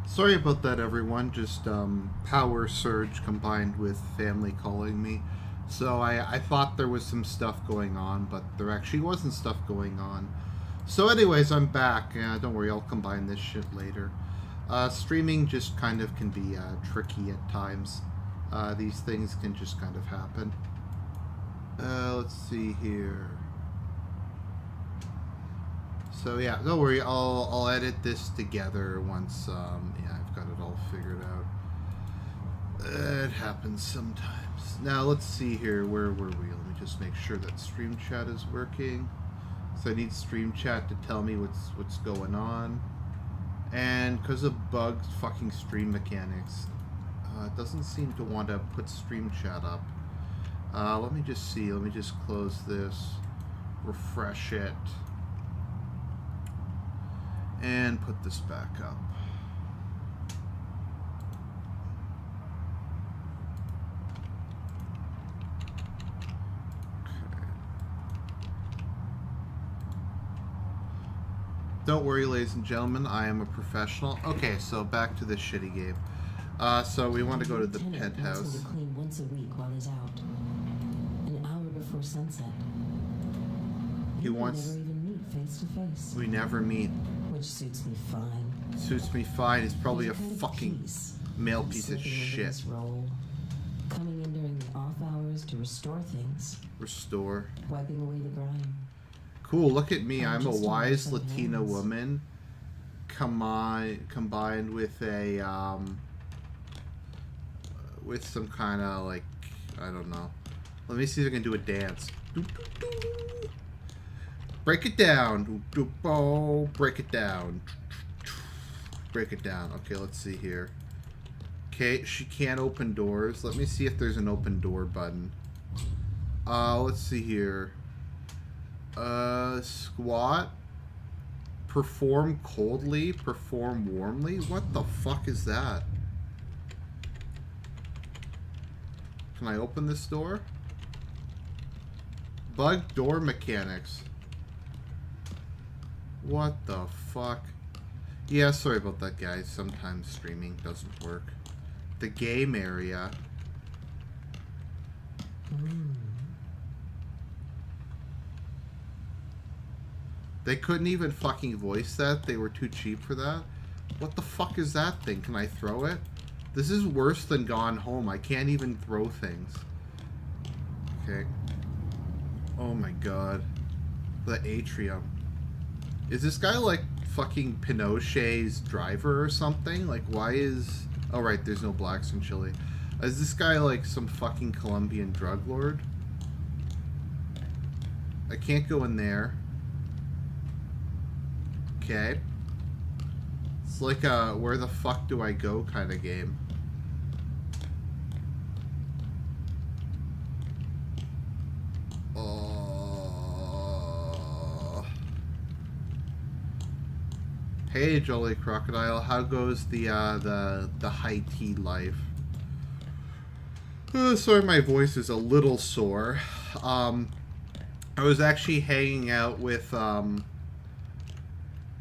Sorry about that, everyone. Just power surge combined with family calling me. So I thought there was some stuff going on, but there actually wasn't stuff going on. So, anyways, I'm back. Don't worry, I'll combine this shit later. Streaming just kind of can be tricky at times. These things can just kind of happen. Let's see here. So yeah, don't worry. I'll edit this together once. Yeah, I've got it all figured out. It happens sometimes. Now let's see here. Where were we? Let me just make sure that stream chat is working. So I need stream chat to tell me what's going on. And because of bugged fucking stream mechanics, it doesn't seem to want to put stream chat up. Let me just see. Let me just close this, refresh it, and put this back up. Okay. Don't worry, ladies and gentlemen, I am a professional. Okay, so back to this shitty game. So we want to go to the penthouse. Wants him to clean once a week while he's out. An hour before sunset. He wants. Never even meet face to face. We never meet. Which suits me fine. Suits me fine. He's probably a Kind of fucking peace. male piece of Slipping into shit. this role, coming in during the off hours to restore things. Restore. Wiping away the grime. Cool. Look at me. I'm a Just wise on Latina hands. woman. Combined with a with some kind of like, I don't know. Let me see if I can do a dance. Break it down. Break it down. Break it down. Okay, let's see here. Okay, she can't open doors. Let me see if there's an open door button. Let's see here. Squat. Perform coldly. Perform warmly. What the fuck is that? Can I open this door? Bug door mechanics. What the fuck? Yeah, sorry about that, guys. Sometimes streaming doesn't work. The game area. They couldn't even fucking voice that. They were too cheap for that. What the fuck is that thing? Can I throw it? This is worse than Gone Home. I can't even throw things. Okay. Oh my god. The atrium. Is this guy like fucking Pinochet's driver or something? Like, why is... Oh, right, there's no blacks in Chile. Is this guy like some fucking Colombian drug lord? I can't go in there. Okay. It's like a where the fuck do I go kind of game. Hey, Jolly Crocodile, how goes the high tea life? Sorry, my voice is a little sore. I was actually hanging out with I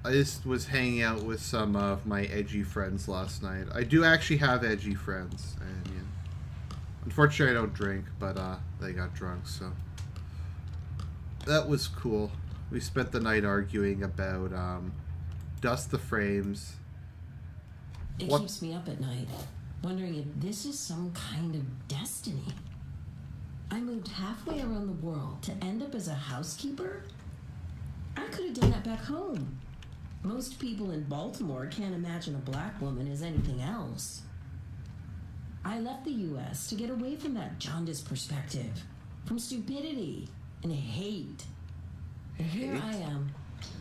just was hanging out with some of my edgy friends last night. I do actually have edgy friends, and yeah. Unfortunately, I don't drink, but they got drunk, so that was cool. We spent the night arguing about Dust the Frames. It keeps me up at night, wondering if this is some kind of destiny. I moved halfway around the world to end up as a housekeeper? I could have done that back home. Most people in Baltimore can't imagine a black woman as anything else. I left the U.S. to get away from that jaundiced perspective, from stupidity and hate. And here I am,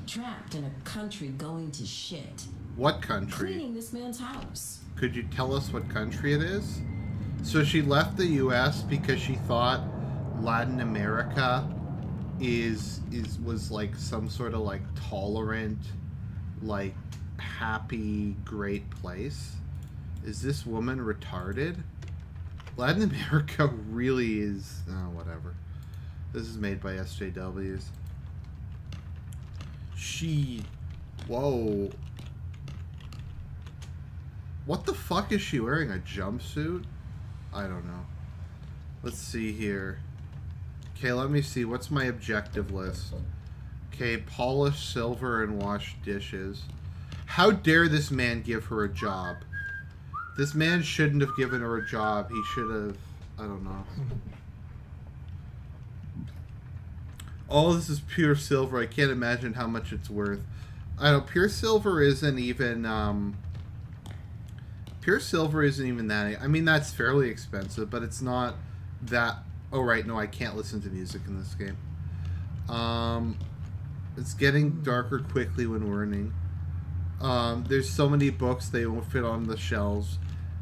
trapped in a country going to shit. What country? Cleaning this man's house. Could you tell us what country it is? So she left the U.S. because she thought Latin America was like some sort of like tolerant, like happy, great place. Is this woman retarded? Latin America really is... Oh, whatever. This is made by SJWs. She... Whoa. What the fuck is she wearing? A jumpsuit? I don't know. Let's see here. Okay, let me see. What's my objective list? Okay, polish silver and wash dishes. How dare this man give her a job? This man shouldn't have given her a job. He should have... I don't know. All this is pure silver. I can't imagine how much it's worth. I don't... Pure silver isn't even... Pure silver isn't even that... I mean, that's fairly expensive, but it's not that... Oh, right. No, I can't listen to music in this game. It's getting darker quickly when learning. There's so many books they won't fit on the shelves.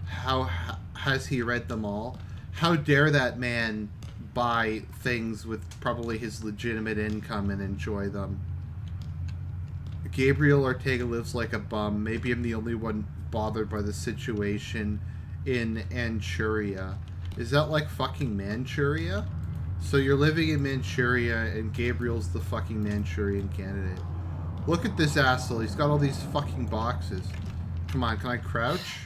How has he read them all? How dare that man buy things with probably his legitimate income and enjoy them? Gabriel Ortega lives like a bum. Maybe I'm the only one bothered by the situation in Manchuria. Is that like fucking Manchuria? So you're living in Manchuria and Gabriel's the fucking Manchurian candidate. Look at this asshole. He's got all these fucking boxes. Come on, can I crouch?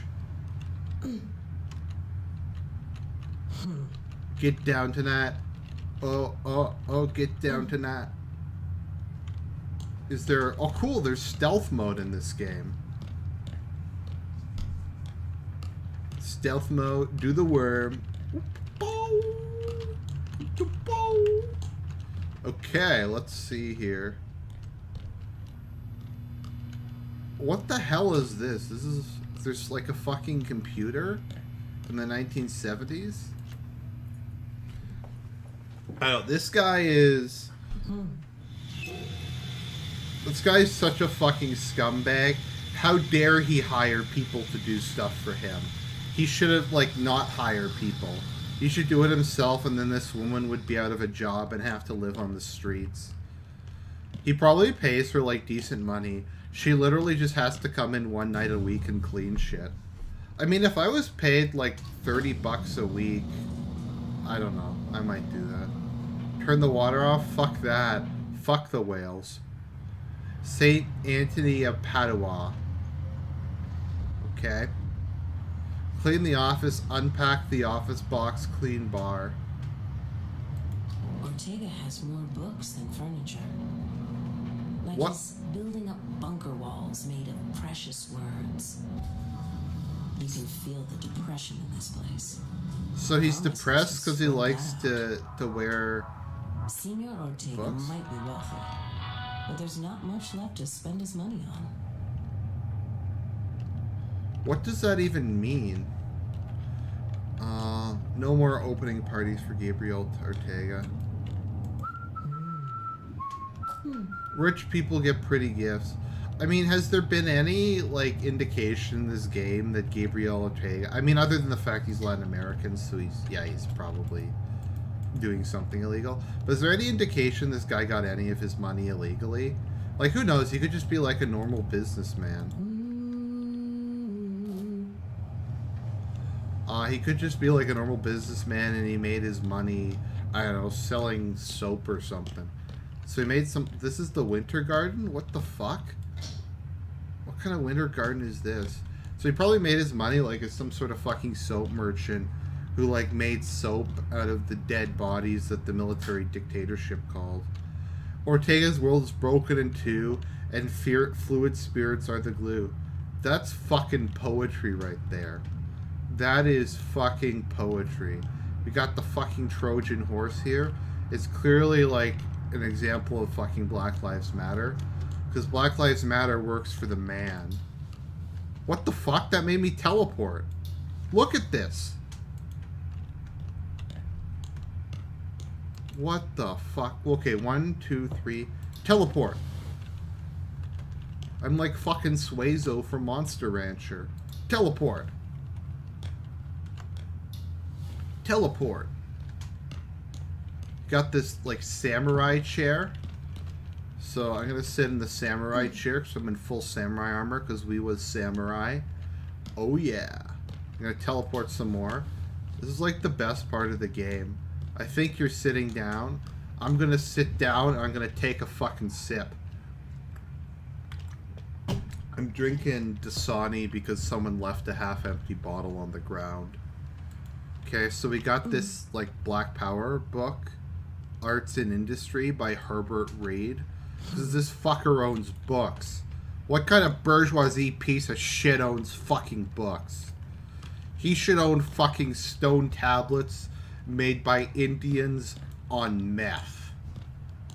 Get down to that. Oh, get down to that. Is there... Oh, cool, there's stealth mode in this game. Stealth mode, do the worm. Okay, let's see here. What the hell is this? There's like a fucking computer from the 1970s? Oh, this guy is such a fucking scumbag. How dare he hire people to do stuff for him? He should have, like, not hire people. He should do it himself, and then this woman would be out of a job and have to live on the streets. He probably pays her, like, decent money. She literally just has to come in one night a week and clean shit. I mean, if I was paid, like, $30 a week, I don't know. I might do that. Turn the water off? Fuck that. Fuck the whales. St. Anthony of Padua. Okay. Clean the office, unpack the office box, clean bar. Ortega has more books than furniture. Like What? he's building up bunker walls made of precious words. You can feel the depression in this place. So he's Promises depressed just because he fall likes down. to wear... Senor Ortega Books? might be wealthy, but there's not much left to spend his money on. What does that even mean? No more opening parties for Gabriel Ortega. Rich people get pretty gifts. I mean, has there been any, like, indication in this game that Gabriel Ortega... I mean, other than the fact he's Latin American, so he's probably doing something illegal. But is there any indication this guy got any of his money illegally? Like, who knows? He could just be, like, a normal businessman. He could just be like a normal businessman and he made his money, I don't know, selling soap or something. So he made some... This is the Winter Garden? What the fuck? What kind of Winter Garden is this? So he probably made his money like as some sort of fucking soap merchant who like made soap out of the dead bodies that the military dictatorship called. Ortega's world is broken in two and fluid spirits are the glue. That's fucking poetry right there. That is fucking poetry. We got the fucking Trojan horse here. It's clearly like an example of fucking Black Lives Matter. Because Black Lives Matter works for the man. What the fuck? That made me teleport. Look at this. What the fuck? Okay, 1, 2, 3. Teleport. I'm like fucking Suezo from Monster Rancher. Teleport. Teleport. Got this like samurai chair. So I'm gonna sit in the samurai chair because I'm in full samurai armor because we was samurai. Oh yeah. I'm gonna teleport some more. This is like the best part of the game. I think you're sitting down. I'm gonna sit down and I'm gonna take a fucking sip. I'm drinking Dasani because someone left a half-empty bottle on the ground. Okay, so we got this, like, Black Power book, Arts and Industry by Herbert Reed. This fucker owns books. What kind of bourgeoisie piece of shit owns fucking books? He should own fucking stone tablets made by Indians on meth.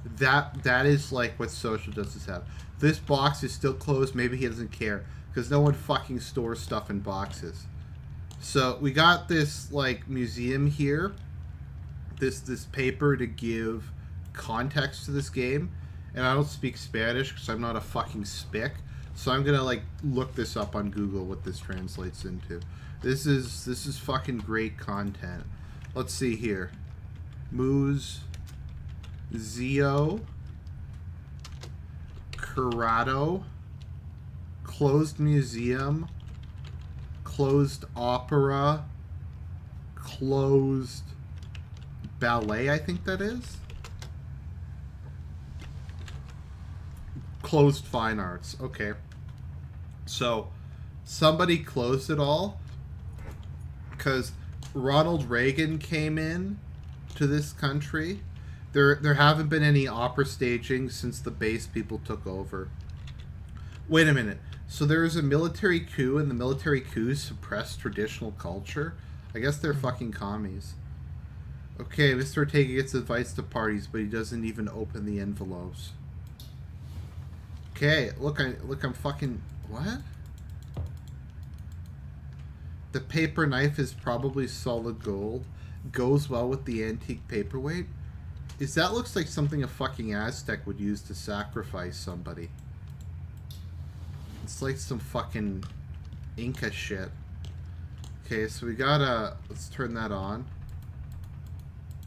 That is like what social justice have. This box is still closed. Maybe he doesn't care because no one fucking stores stuff in boxes. So we got this like museum here. This paper to give context to this game, and I don't speak Spanish because I'm not a fucking spick. So I'm gonna like look this up on Google what this translates into. This is fucking great content. Let's see here. Museo Curado, closed museum, closed opera, closed ballet, I think that is. Closed fine arts. Okay. So somebody closed it all because Ronald Reagan came in to this country. There haven't been any opera staging since the base people took over. Wait a minute. So there was a military coup, and the military coup suppressed traditional culture? I guess they're fucking commies. Okay, Mr. Ortega gets invites to parties, but he doesn't even open the envelopes. Okay, look, I'm fucking... What? The paper knife is probably solid gold. Goes well with the antique paperweight. That looks like something a fucking Aztec would use to sacrifice somebody. It's like some fucking Inca shit. Okay, so we gotta... Let's turn that on.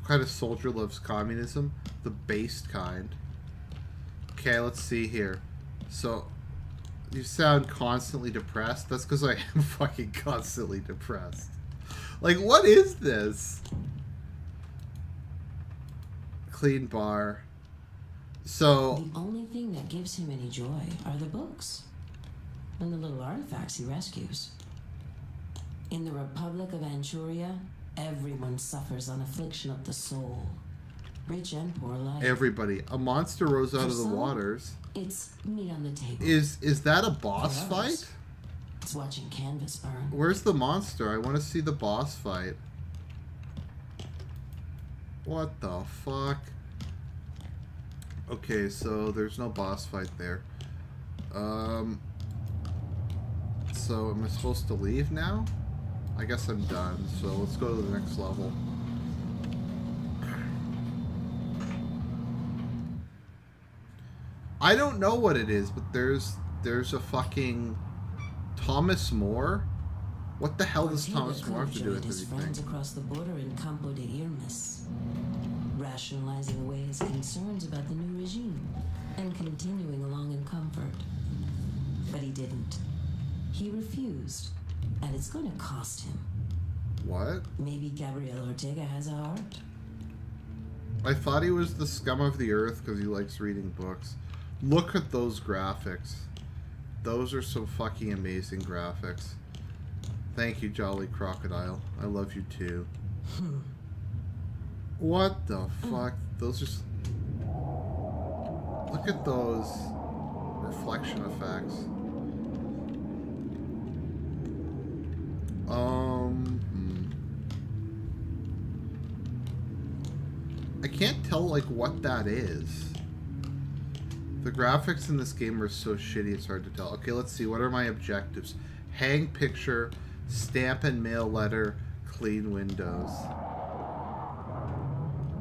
What kind of soldier loves communism? The based kind. Okay, let's see here. So, you sound constantly depressed? That's because I am fucking constantly depressed. Like, what is this? Clean bar. So... The only thing that gives him any joy are the books. And the little artifacts he rescues. In the Republic of Anchuria, everyone suffers an affliction of the soul. Rich and poor alike. Everybody. A monster rose out of the some, waters. It's meat on the table. Is that a boss fight? It's watching canvas burn. Where's the monster? I want to see the boss fight. What the fuck? Okay, so there's no boss fight there. So am I supposed to leave now? I guess I'm done, so let's go to the next level. I don't know what it is, but there's a fucking Thomas More. What the hell does Thomas More have to do with his anything? friends across the border in Campo de Irmes, rationalizing away his concerns about the new regime and continuing along in comfort. But he didn't. He refused, and it's going to cost him. What? Maybe Gabriel Ortega has a heart. I thought he was the scum of the earth because he likes reading books. Look at those graphics. Those are some fucking amazing graphics. Thank you, Jolly Crocodile. I love you too. What the fuck? Those are... Look at those reflection effects. I can't tell, like, what that is. The graphics in this game are so shitty, it's hard to tell. Okay, let's see. What are my objectives? Hang picture, stamp and mail letter, clean windows.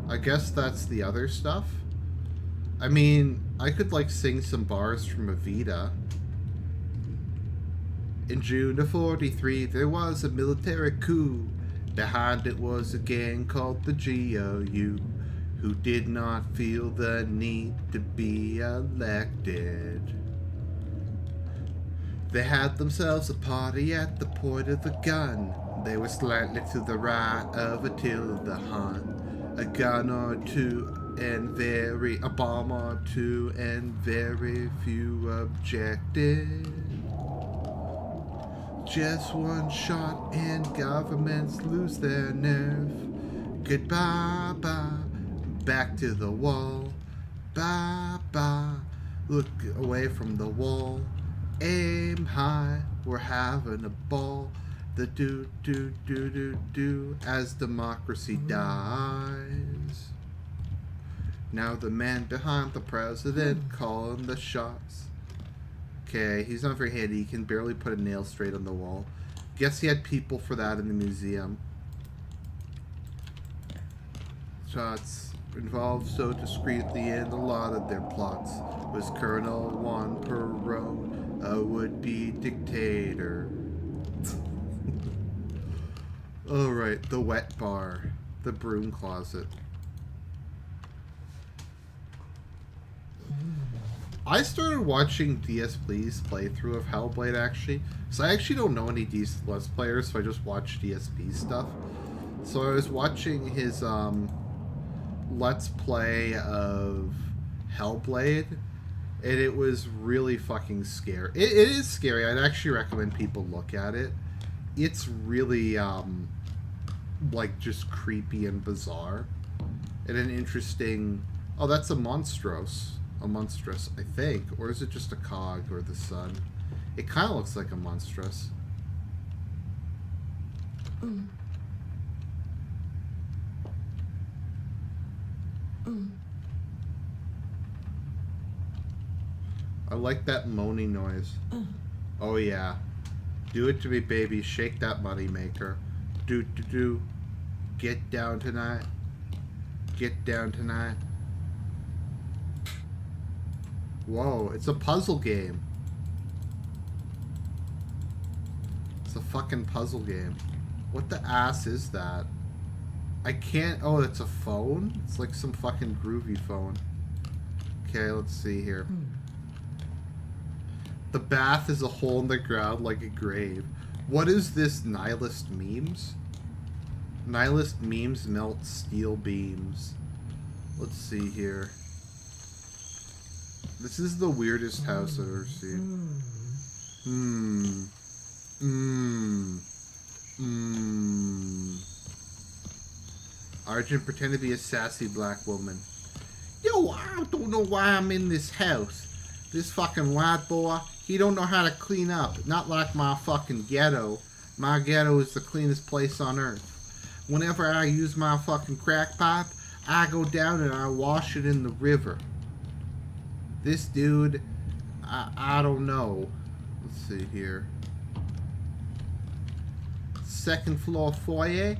I guess that's the other stuff. I mean, I could, like, sing some bars from Evita. In June of '43, there was a military coup. Behind it was a gang called the GOU, who did not feel the need to be elected. They had themselves a party at the point of the gun. They were slightly to the right of Attila the Hun. A gun or two and a bomb or two, and very few objected. Just one shot and governments lose their nerve. Goodbye, bye, back to the wall. Bye, bye, look away from the wall. Aim high, we're having a ball. The do as democracy dies. Now the man behind the president calling the shots. Okay, he's not very handy. He can barely put a nail straight on the wall. Guess he had people for that in the museum. Shots involved so discreetly in a lot of their plots was Colonel Juan Perot, a would-be dictator. Alright, the wet bar. The broom closet. I started watching DSP's playthrough of Hellblade, actually. So I actually don't know any Let's players, so I just watch DSP stuff. So I was watching his Let's Play of Hellblade, and it was really fucking scary. It is scary. I'd actually recommend people look at it. It's really, like, just creepy and bizarre. And an interesting... Oh, that's a monstrous, I think. Or is it just a cog or the sun? It kind of looks like a monstrous. I like that moaning noise. Oh yeah. Do it to me, baby. Shake that money maker. Do. Get down tonight. Get down tonight. Whoa, it's a puzzle game. It's a fucking puzzle game. What the ass is that? I can't... Oh, it's a phone? It's like some fucking groovy phone. Okay, let's see here. The bath is a hole in the ground like a grave. What is this? Nihilist memes? Nihilist memes melt steel beams. Let's see here. This is the weirdest house I've ever seen. Argent pretend to be a sassy black woman. Yo, I don't know why I'm in this house. This fucking white boy, he don't know how to clean up. Not like my fucking ghetto. My ghetto is the cleanest place on earth. Whenever I use my fucking crack pipe, I go down and I wash it in the river. This dude, I don't know. Let's see here. Second floor foyer.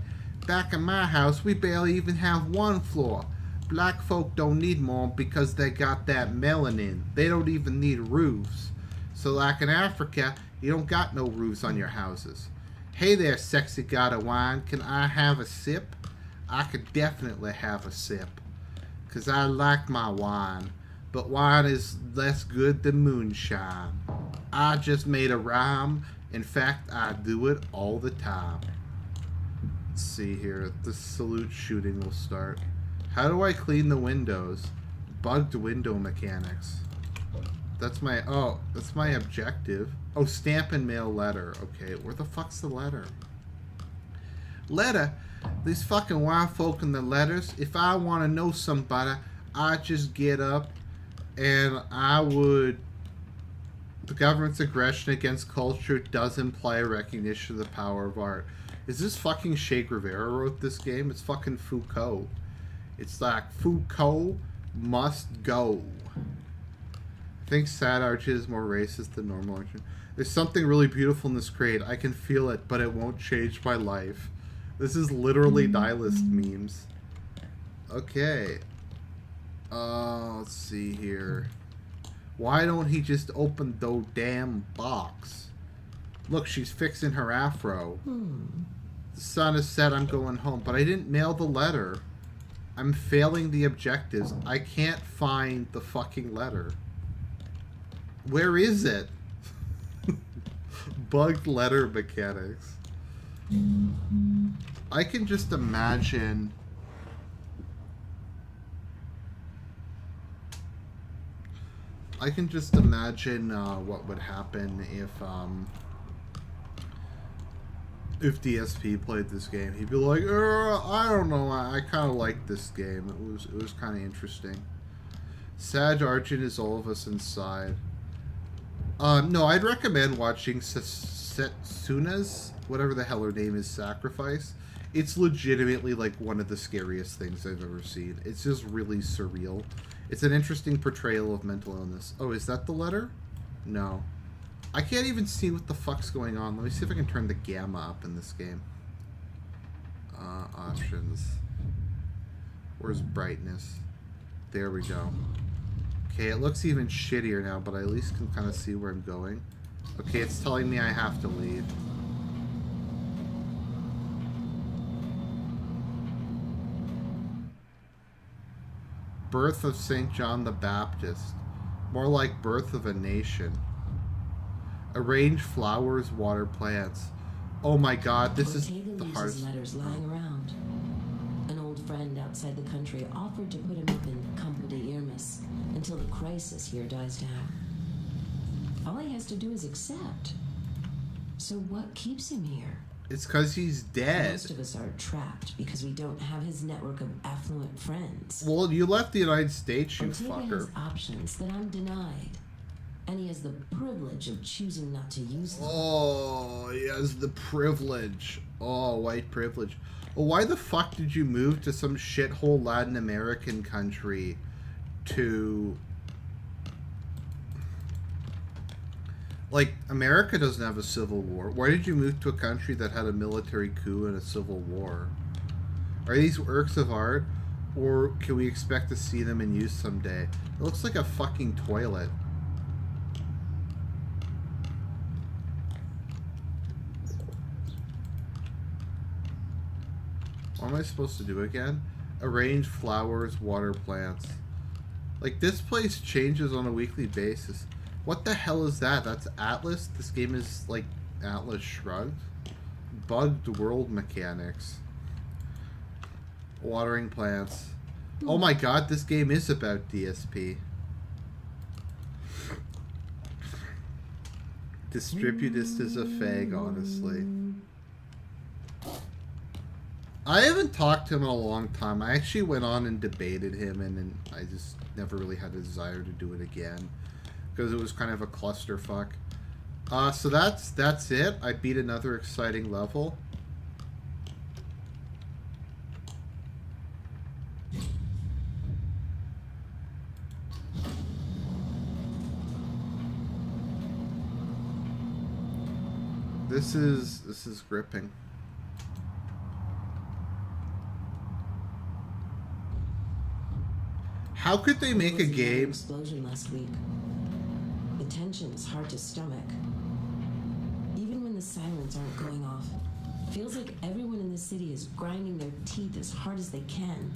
Back in my house, we barely even have one floor. Black folk don't need more because they got that melanin. They don't even need roofs. So like in Africa, you don't got no roofs on your houses. Hey there, sexy god of wine. Can I have a sip? I could definitely have a sip. Because I like my wine. But wine is less good than moonshine. I just made a rhyme. In fact, I do it all the time. Let's see here. The salute shooting will start. How do I clean the windows? Bugged window mechanics. That's my... Oh, that's my objective. Oh, stamp and mail letter. Okay, where the fuck's the letter? Letter? These fucking white folk in the letters. If I want to know somebody, I just get up and I would... The government's aggression against culture does imply a recognition of the power of art. Is this fucking Che Guevara wrote this game? It's fucking Foucault. It's like Foucault must go. I think sad Archie is more racist than normal Archie. There's something really beautiful in this crate. I can feel it, but it won't change my life. This is literally nihilist memes. Okay. Let's see here. Why don't he just open the damn box? Look, she's fixing her afro. The sun has set, I'm going home. But I didn't mail the letter. I'm failing the objectives. I can't find the fucking letter. Where is it? Bugged letter mechanics. I can just imagine... what would happen If DSP played this game, he'd be like, I don't know, I kind of like this game. It was kind of interesting. Sad Argent is all of us inside. No, I'd recommend watching Setsuna's, whatever the hell her name is, Sacrifice. It's legitimately like one of the scariest things I've ever seen. It's just really surreal. It's an interesting portrayal of mental illness. Oh, is that the letter? No. I can't even see what the fuck's going on. Let me see if I can turn the gamma up in this game. Options. Where's brightness? There we go. Okay, it looks even shittier now, but I at least can kind of see where I'm going. Okay, it's telling me I have to leave. Birth of St. John the Baptist. More like birth of a nation. Arrange flowers, water plants. Oh my god, this is the hardest. Letters lying around. An old friend outside the country offered to put him up in Campo de Irmas until the crisis here dies down. All he has to do is accept. So what keeps him here? It's because he's dead. Most of us are trapped because we don't have his network of affluent friends. Well, you left the United States, you Ortega fucker. has options that I'm denied. And he has the privilege of choosing not to use them. Oh, he has the privilege. Oh, white privilege. Well, why the fuck did you move to some shithole Latin American country to... Like, America doesn't have a civil war. Why did you move to a country that had a military coup and a civil war? Are these works of art? Or can we expect to see them in use someday? It looks like a fucking toilet. What am I supposed to do again? Arrange flowers, water plants. Like, this place changes on a weekly basis. What the hell is that? That's Atlas? This game is like Atlas Shrugged? Bugged world mechanics. Watering plants. Oh my god, this game is about DSP. Distributist is a fag, honestly. I haven't talked to him in a long time. I actually went on and debated him, and I just never really had a desire to do it again. Because it was kind of a clusterfuck. So that's it. I beat another exciting level. This is gripping. How could they make a game? Explosion last week. The tension is hard to stomach. Even when the sirens aren't going off, feels like everyone in the city is grinding their teeth as hard as they can.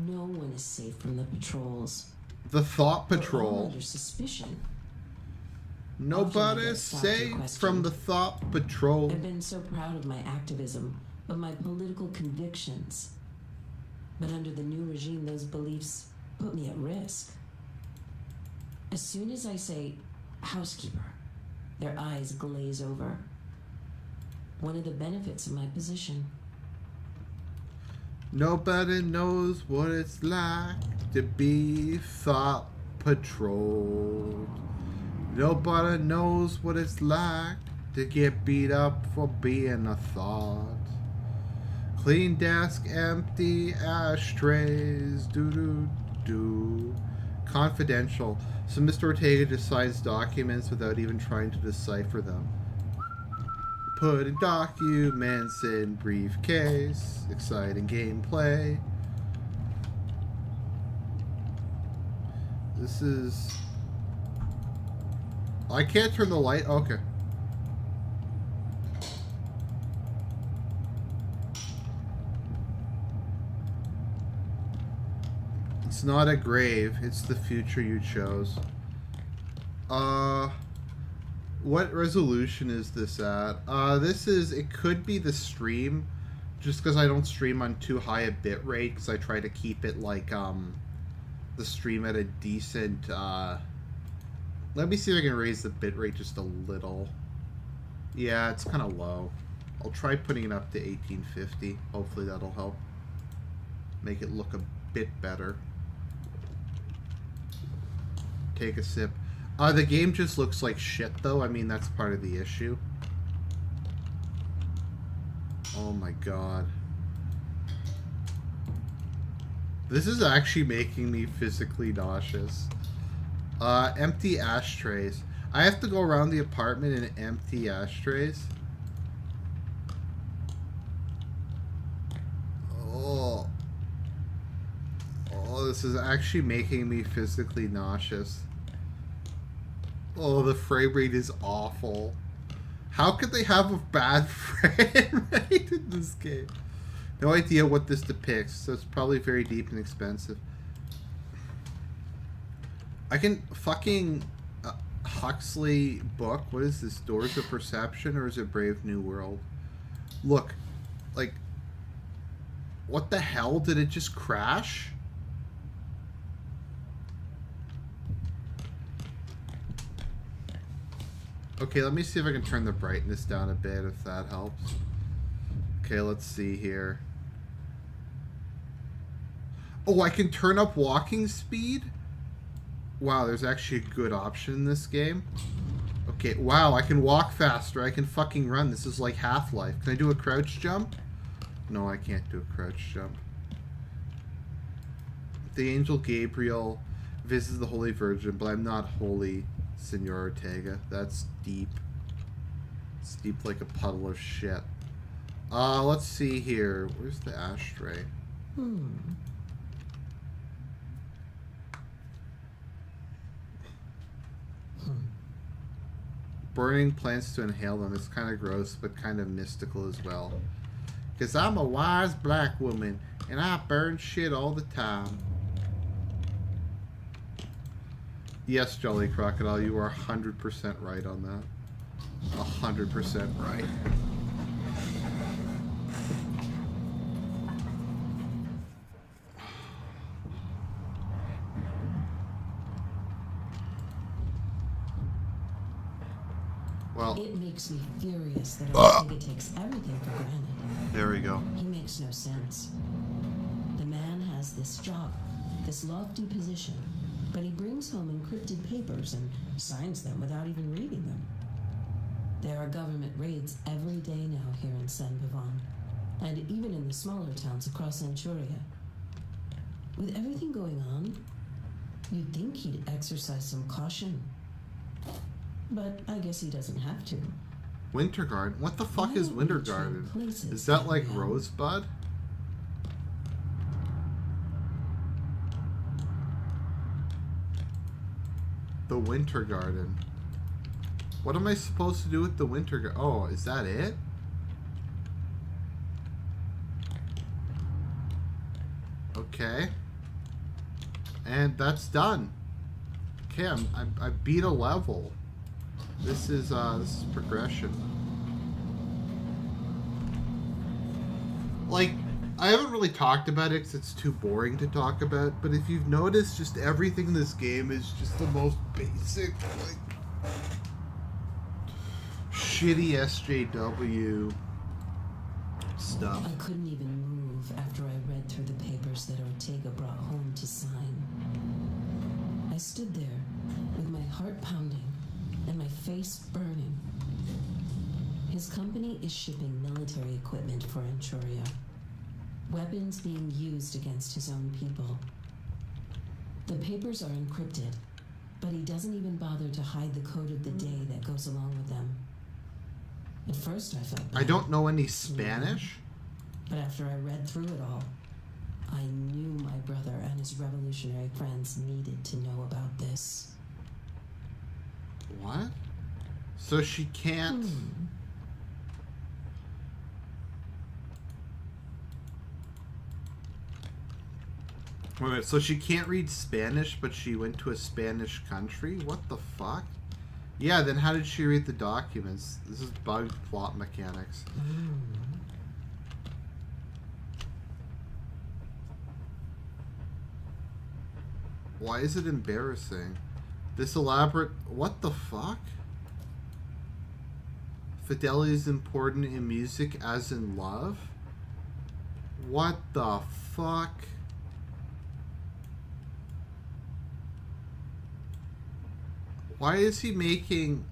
No one is safe from the patrols. The Thought They're all Patrol. under suspicion. Nobody's safe from the Thought Patrol. I've been so proud of my activism, of my political convictions. But under the new regime, those beliefs put me at risk. As soon as I say, housekeeper, their eyes glaze over. One of the benefits of my position. Nobody knows what it's like to be Thought Patrol. Nobody knows what it's like to get beat up for being a thought. Clean desk, empty ashtrays, do-do-do. Confidential. So Mr. Ortega just signs documents without even trying to decipher them. Putting documents in briefcase. Exciting gameplay. This is... I can't turn the light... Okay. It's not a grave. It's the future you chose. What resolution is this at? This is... It could be the stream. Just because I don't stream on too high a bit rate. Because I try to keep it like, the stream at a decent, Let me see if I can raise the bit rate just a little. Yeah, it's kind of low. I'll try putting it up to 1850. Hopefully that'll help make it look a bit better. Take a sip. The game just looks like shit, though. I mean, that's part of the issue. Oh my god. This is actually making me physically nauseous. Empty ashtrays. I have to go around the apartment and empty ashtrays. Oh. Oh, this is actually making me physically nauseous. Oh, the frame rate is awful. How could they have a bad frame rate in this game? No idea what this depicts, so it's probably very deep and expensive. I can fucking Huxley book. What is this? Doors of Perception, or is it Brave New World? Look, like, what the hell? Did it just crash? Okay, let me see if I can turn the brightness down a bit, if that helps. Okay, let's see here. Oh, I can turn up walking speed? Wow, there's actually a good option in this game. Okay, wow, I can walk faster. I can fucking run. This is like Half-Life. Can I do a crouch jump? No, I can't do a crouch jump. The angel Gabriel visits the Holy Virgin, but I'm not holy, Senor Ortega. That's deep. It's deep like a puddle of shit. Let's see here. Where's the ashtray? Burning plants to inhale them. It's kind of gross, but kind of mystical as well. Because I'm a wise black woman, and I burn shit all the time. Yes, Jolly Crocodile, you are 100% right on that. 100% right. Well, it makes me furious that Ortega takes everything for granted. There we go. He makes no sense. The man has this job, this lofty position, but he brings home encrypted papers and signs them without even reading them. There are government raids every day now here in San Pavon, and even in the smaller towns across Anchuria. With everything going on, you'd think he'd exercise some caution. But I guess he doesn't have to. Winter Garden? What the fuck is Winter Garden? Is that like Rosebud? The Winter Garden. What am I supposed to do with the Winter Garden? Oh, is that it? Okay. And that's done. Okay, I beat a level. This is progression. Like, I haven't really talked about it because it's too boring to talk about, but if you've noticed, just everything in this game is just the most basic, like, shitty SJW stuff. I couldn't even move after I read through the papers that Ortega brought home to sign. I stood there with my heart pounding and my face burning. His company is shipping military equipment for Anchuria. Weapons being used against his own people. The papers are encrypted, but he doesn't even bother to hide the code of the day that goes along with them. At first I felt bad. I don't know any Spanish. But after I read through it all, I knew my brother and his revolutionary friends needed to know about this. What? So she can't... Wait a minute, so she can't read Spanish, but she went to a Spanish country? What the fuck? Yeah, then how did she read the documents? This is bugged plot mechanics. Why is it embarrassing? This elaborate... What the fuck? Fidelity is important in music as in love? What the fuck? Why is he making...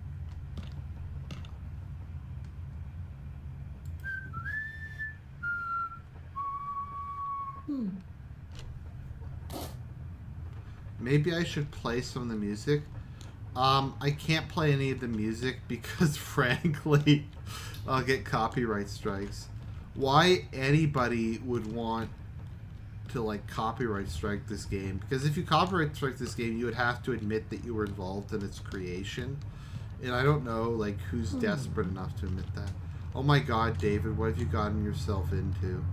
Maybe I should play some of the music. I can't play any of the music because, frankly, I'll get copyright strikes. Why anybody would want to, like, copyright strike this game? Because if you copyright strike this game, you would have to admit that you were involved in its creation. And I don't know, like, who's desperate enough to admit that. Oh my god, David, what have you gotten yourself into?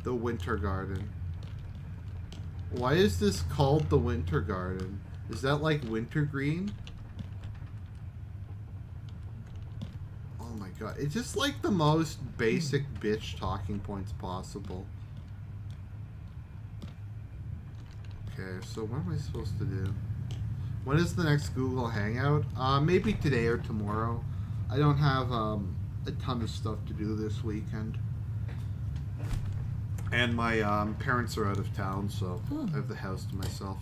The Winter Garden. Why is this called the Winter Garden? Is that like wintergreen? Oh my god. It's just like the most basic bitch talking points possible. Okay, so what am I supposed to do? When is the next Google Hangout? Maybe today or tomorrow. I don't have a ton of stuff to do this weekend. And my parents are out of town, so I have the house to myself.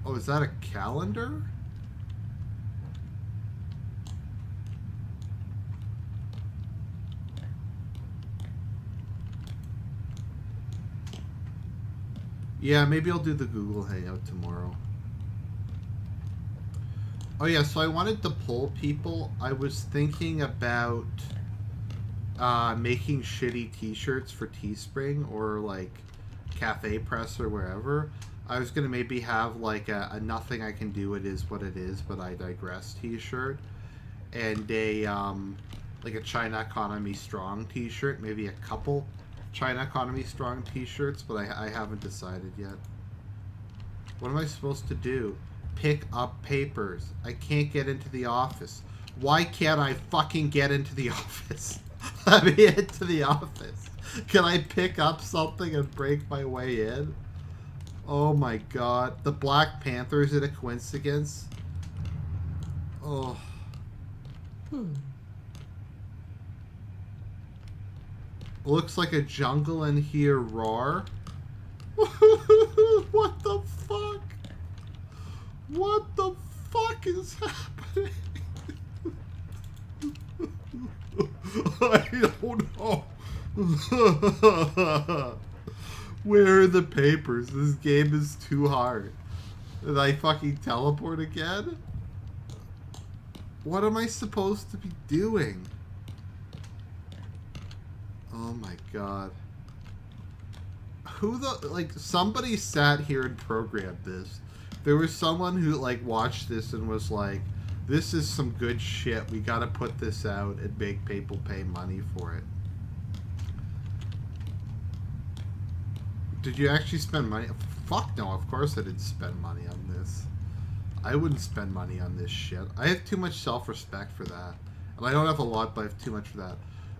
Oh, is that a calendar? Yeah, maybe I'll do the Google Hangout tomorrow. Oh yeah, so I wanted to poll people. I was thinking about making shitty t-shirts for Teespring or like Cafe Press or wherever. I was gonna maybe have like a nothing I can do, it is what it is, but I digress t-shirt, and a like a China Economy Strong t-shirt, maybe a couple China Economy Strong t-shirts, but I haven't decided yet. What am I supposed to do? Pick up papers. I can't get into the office. Why can't I fucking get into the office? Let me into the office. Can I pick up something and break my way in? Oh my god. The Black Panther, is it a coincidence? Oh. Looks like a jungle in here, roar. What the fuck? What the fuck is happening? I don't know. Where are the papers? This game is too hard. Did I fucking teleport again? What am I supposed to be doing? Oh my god. Who the... Like, somebody sat here and programmed this. There was someone who, like, watched this and was like, this is some good shit. We gotta put this out and make people pay money for it. Did you actually spend money? Fuck no, of course I didn't spend money on this. I wouldn't spend money on this shit. I have too much self-respect for that. And I don't have a lot, but I have too much for that.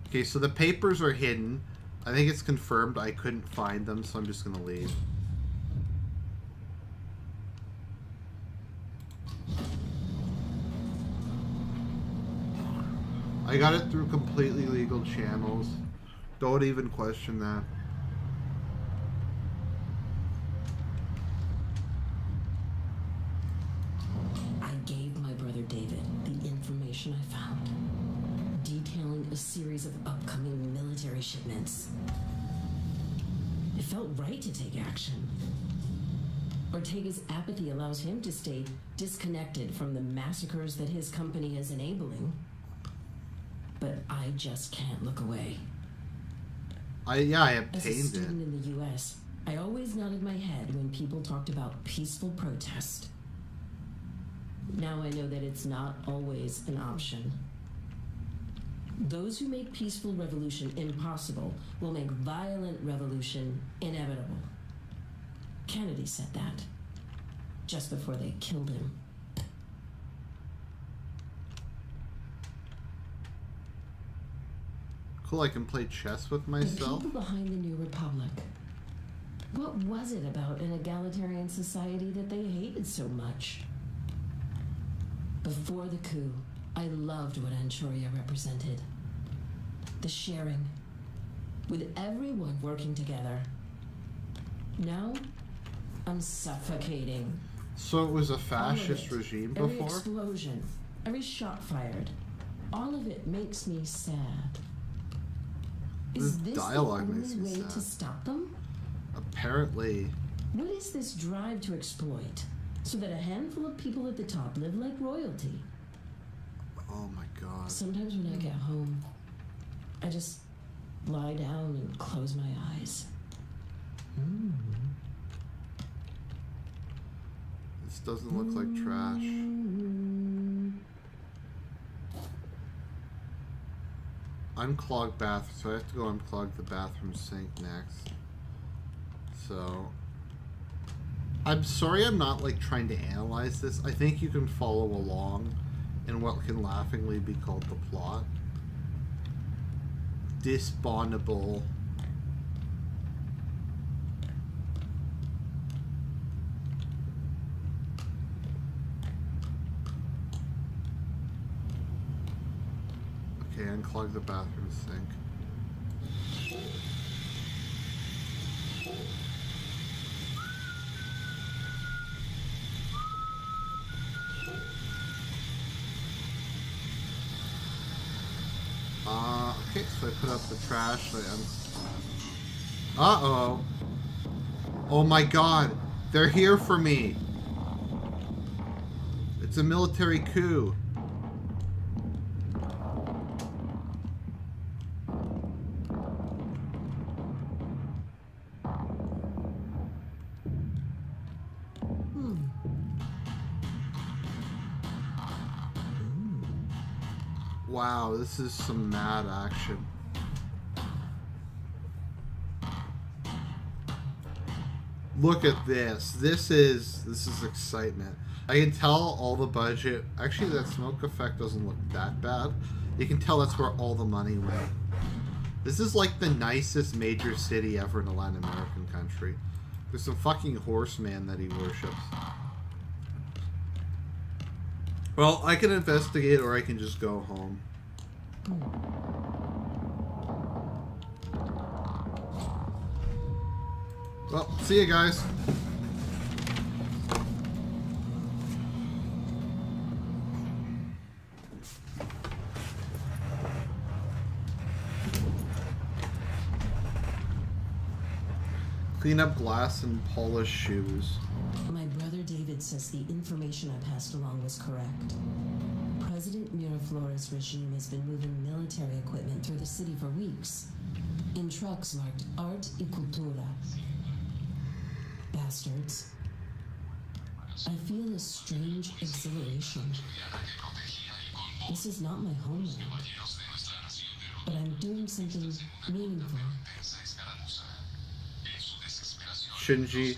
Okay, so the papers are hidden. I think it's confirmed I couldn't find them, so I'm just gonna leave. I got it through completely legal channels. Don't even question that. I gave my brother David the information I found, detailing a series of upcoming military shipments. It felt right to take action. Ortega's apathy allows him to stay disconnected from the massacres that his company is enabling. But I just can't look away. I obtained As a student in the U.S., I always nodded my head when people talked about peaceful protest. Now I know that it's not always an option. Those who make peaceful revolution impossible will make violent revolution inevitable. Kennedy said that just before they killed him. Cool, I can play chess with The myself. people behind the New Republic. What was it about an egalitarian society that they hated so much? Before the coup, I loved what Anchuria represented. The sharing, with everyone working together. Now, I'm suffocating. So it was a fascist regime before? Every explosion, every shot fired, all of it makes me sad. Is this dialogue the makes only me way sad. to stop them? Apparently. What is this drive to exploit so that a handful of people at the top live like royalty? Oh my god. Sometimes when I get home, I just lie down and close my eyes. This doesn't look like trash. Unclog bath, so I have to go unclog the bathroom sink next. So I'm sorry I'm not like trying to analyze this. I think you can follow along in what can laughingly be called the plot. Disbondable. Okay, unclog the bathroom sink. Okay, so I put up the trash. Uh-oh. Oh my god. They're here for me. It's a military coup. Wow, this is some mad action. Look at this. This is excitement. I can tell all the budget. Actually, that smoke effect doesn't look that bad. You can tell that's where all the money went. This is like the nicest major city ever in a Latin American country. There's some fucking horseman that he worships. Well, I can investigate or I can just go home. Well, see you guys. Clean up glass and polish shoes. My brother David says the information I passed along was correct. President Miraflores' regime has been moving military equipment through the city for weeks, in trucks marked Art y Cultura. Bastards. I feel a strange exhilaration. This is not my homeland, but I'm doing something meaningful. Shinji,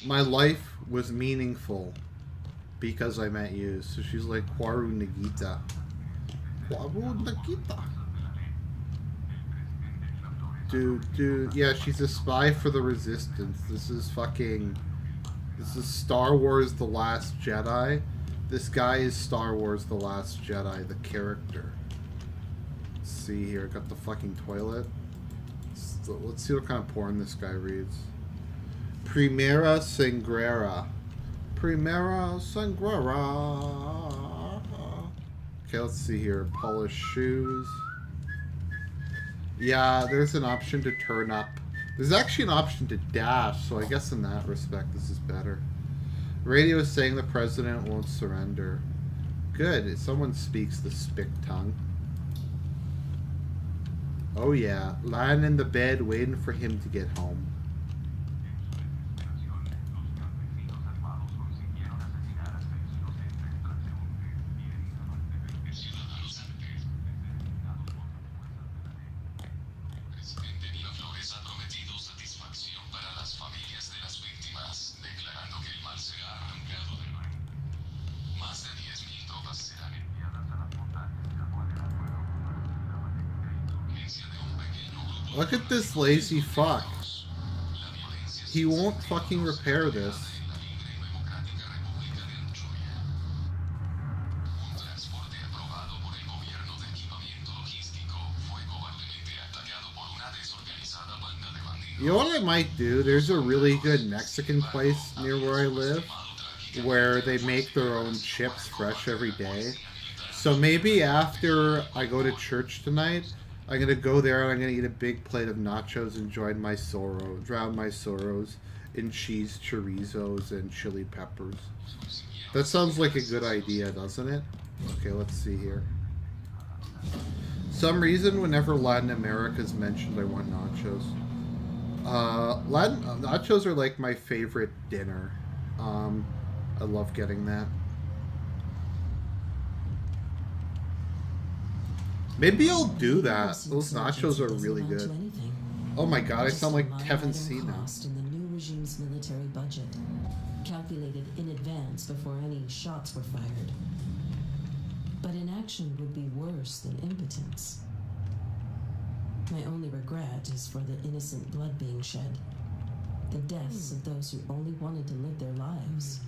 my life was meaningful because I met you. So she's like, Kwaru Nagita. Kwaru Nagita. Dude, yeah, she's a spy for the Resistance. This is Star Wars The Last Jedi. This guy is Star Wars The Last Jedi, the character. Let's see here, got the fucking toilet. Let's see what kind of porn this guy reads. Primera Sangrera. Primera Sangrera. Okay, let's see here. Polished shoes. Yeah, there's an option to turn up. There's actually an option to dash, so I guess in that respect this is better. Radio is saying the president won't surrender. Good. Someone speaks the spick tongue. Oh yeah. Lying in the bed waiting for him to get home. Look at this lazy fuck. He won't fucking repair this. You know what I might do? There's a really good Mexican place near where I live where they make their own chips fresh every day. So maybe after I go to church tonight, I'm gonna go there and I'm gonna eat a big plate of nachos and drown my sorrows in cheese chorizos and chili peppers. That sounds like a good idea, doesn't it? Okay, let's see here. Some reason whenever Latin America is mentioned, I want nachos. Nachos are like my favorite dinner. I love getting that. Maybe I'll do that. Those nachos are really good. Oh my god, I sound like Kevin C now. In the new regime's military budget, calculated in advance before any shots were fired. But inaction would be worse than impotence. My only regret is for the innocent blood being shed. The deaths of those who only wanted to live their lives.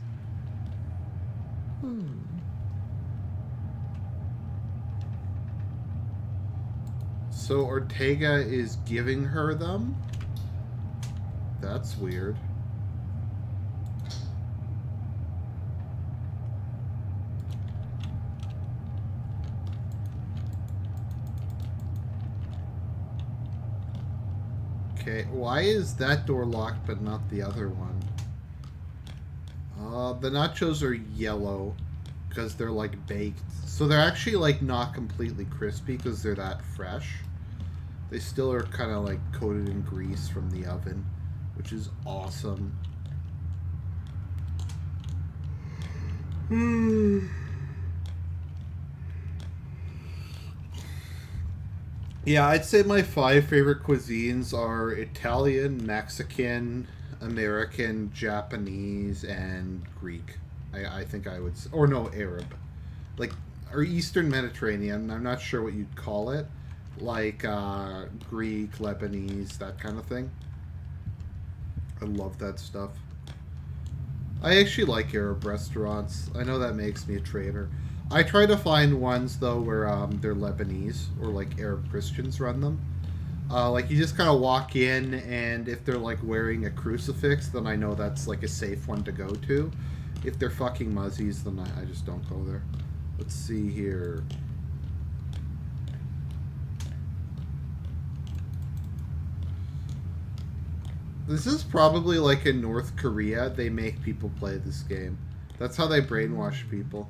So Ortega is giving her them? That's weird. Okay, why is that door locked but not the other one? The nachos are yellow because they're like baked. So they're actually like not completely crispy because they're that fresh. They still are kind of like coated in grease from the oven, which is awesome. Yeah, I'd say my 5 favorite cuisines are Italian, Mexican, American, Japanese, and Greek. I think I would... Or no, Arab. Like, or Eastern Mediterranean. I'm not sure what you'd call it. Like, Greek, Lebanese, that kind of thing. I love that stuff. I actually like Arab restaurants. I know that makes me a traitor. I try to find ones, though, where they're Lebanese or, like, Arab Christians run them. Like, you just kind of walk in, and if they're, like, wearing a crucifix, then I know that's, like, a safe one to go to. If they're fucking muzzies, then I just don't go there. Let's see here. This is probably like in North Korea, they make people play this game. That's how they brainwash people.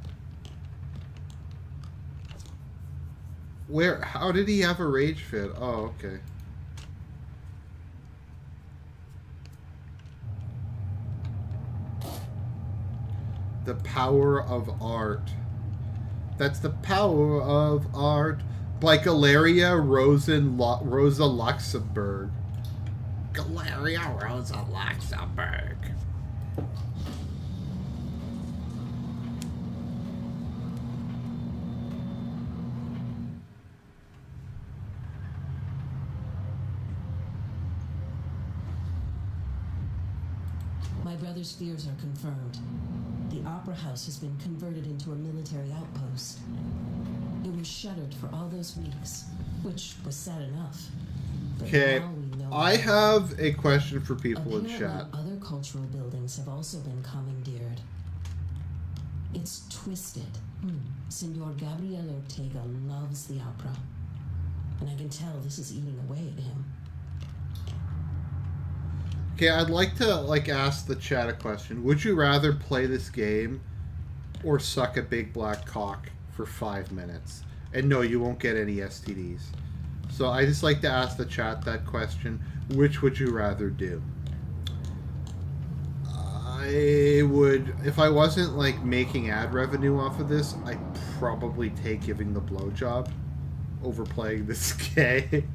How did he have a rage fit? Oh, okay. The power of art. That's the power of art. By Galeria Rosa Luxemburg. Galeria Rosa Luxemburg. My brother's fears are confirmed. The Opera House has been converted into a military outpost. It was shuttered for all those weeks, which was sad enough. Okay, I have a question for people in chat. Other cultural buildings have also been commandeered. It's twisted. Senor Gabriel Ortega loves the opera. And I can tell this is eating away at him. Okay, I'd like to ask the chat a question. Would you rather play this game or suck a big black cock for 5 minutes? And no, you won't get any STDs. So I just like to ask the chat that question. Which would you rather do? I would, if I wasn't making ad revenue off of this, I'd probably take giving the blowjob over playing this game.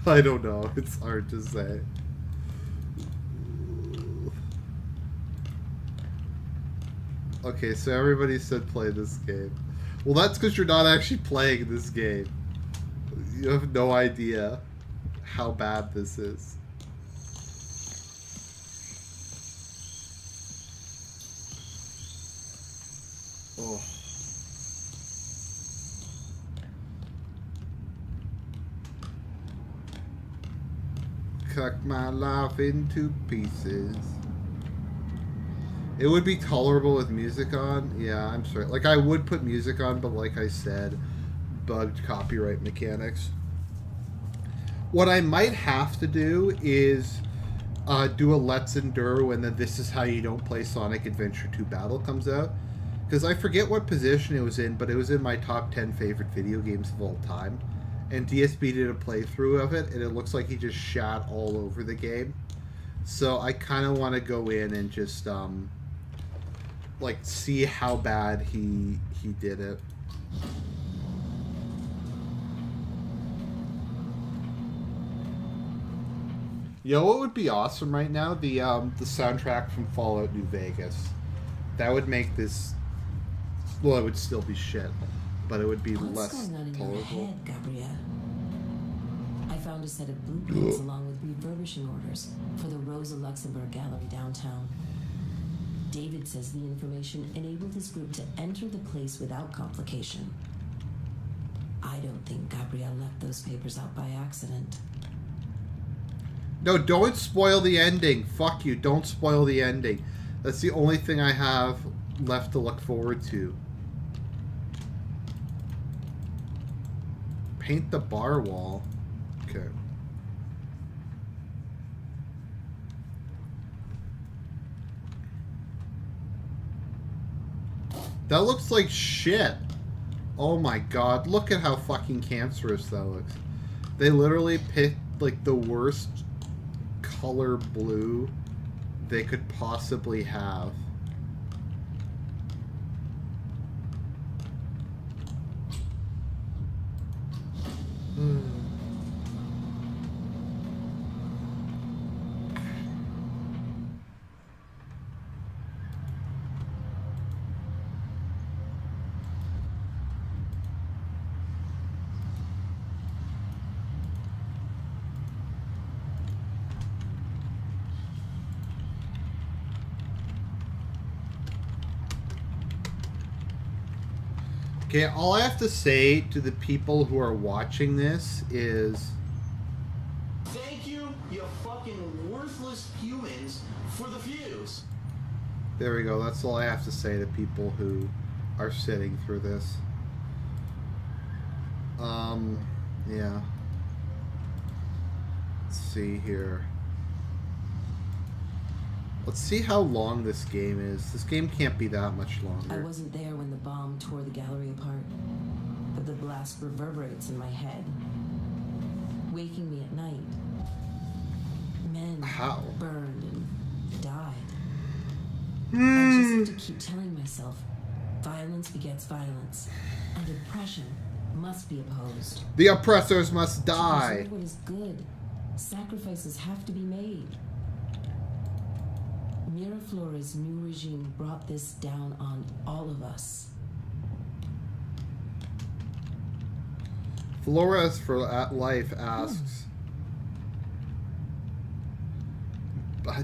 I don't know. It's hard to say. Okay, so everybody said play this game. Well, that's because you're not actually playing this game. You have no idea how bad this is. Oh. cut my life into pieces. It would be tolerable with music on. Yeah, I'm sorry. Like, I would put music on, but like I said, bugged copyright mechanics. What I might have to do is do a Let's Endure when the This Is How You Don't Play Sonic Adventure 2 battle comes out. Because I forget what position it was in, but it was in my top 10 favorite video games of all time. And DSB did a playthrough of it, and it looks like he just shat all over the game. So I kind of want to go in and just, like, see how bad he did it. Yo, what would be awesome right now? The soundtrack from Fallout New Vegas. That would make this... Well, it would still be shit, but it would be less tolerable. What's going on in your head, Gabrielle? I found a set of blueprints along with refurbishing orders for the Rosa Luxemburg Gallery downtown. David says the information enabled his group to enter the place without complication. I don't think Gabrielle left those papers out by accident. No, don't spoil the ending. Fuck you, don't spoil the ending. That's the only thing I have left to look forward to. Paint the bar wall. Okay. That looks like shit. Oh my god, look at how fucking cancerous that looks. They literally picked like the worst color blue they could possibly have. Okay, all I have to say to the people who are watching this is... Thank you, you fucking worthless humans, for the views. There we go, that's all I have to say to people who are sitting through this. Yeah. Let's see here. Let's see how long this game is. This game can't be that much longer. I wasn't there when the bomb tore the gallery apart, but the blast reverberates in my head, waking me at night. Men burned and died. I just have to keep telling myself, violence begets violence, and oppression must be opposed. The oppressors must die. To preserve what is good, sacrifices have to be made. Miraflora's new regime brought this down on all of us. Flores for Life asks,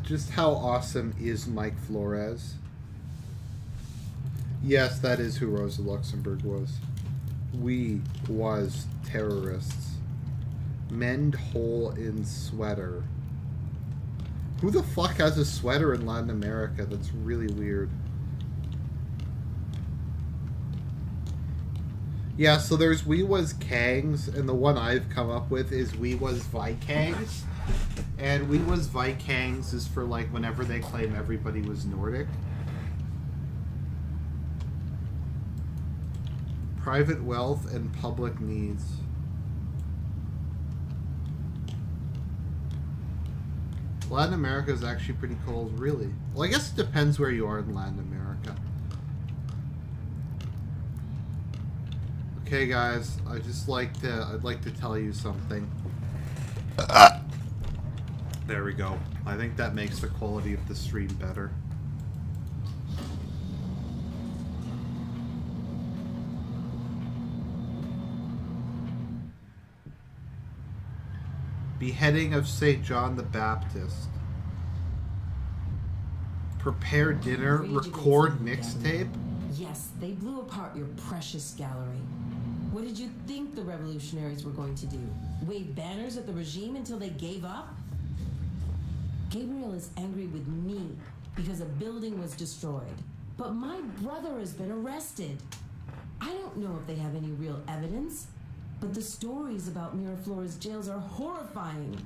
just how awesome is Mike Flores? Yes, that is who Rosa Luxemburg was. We was terrorists. Mend hole in sweater. Who the fuck has a sweater in Latin America? That's really weird. Yeah, so there's We Was Kangs, and the one I've come up with is We Was Vikangs. And We Was Vikangs is for, like, whenever they claim everybody was Nordic. Private wealth and public needs. Latin America is actually pretty cold, really. Well, I guess it depends where you are in Latin America. Okay, guys, I'd like to tell you something. There we go. I think that makes the quality of the stream better. Beheading of St. John the Baptist. Prepare dinner, record mixtape. Yes, they blew apart your precious gallery. What did you think the revolutionaries were going to do? Wave banners at the regime until they gave up? Gabriel is angry with me because a building was destroyed. But my brother has been arrested. I don't know if they have any real evidence, but the stories about Miraflora's jails are horrifying.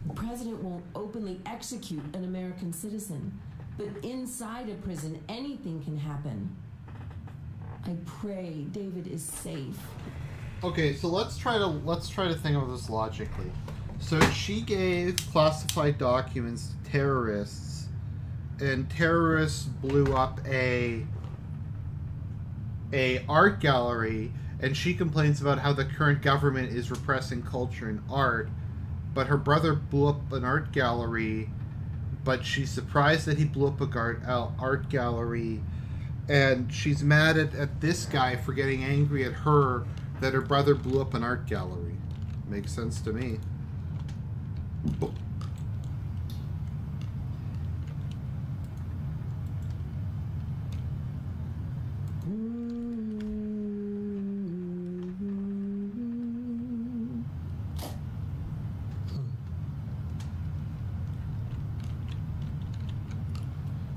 The president won't openly execute an American citizen, but inside a prison, anything can happen. I pray David is safe. Okay, so let's try to think of this logically. So she gave classified documents to terrorists, and terrorists blew up a art gallery, and she complains about how the current government is repressing culture and art, but her brother blew up an art gallery, but she's surprised that he blew up a art gallery, and she's mad at this guy for getting angry at her that her brother blew up an art gallery. Makes sense to me.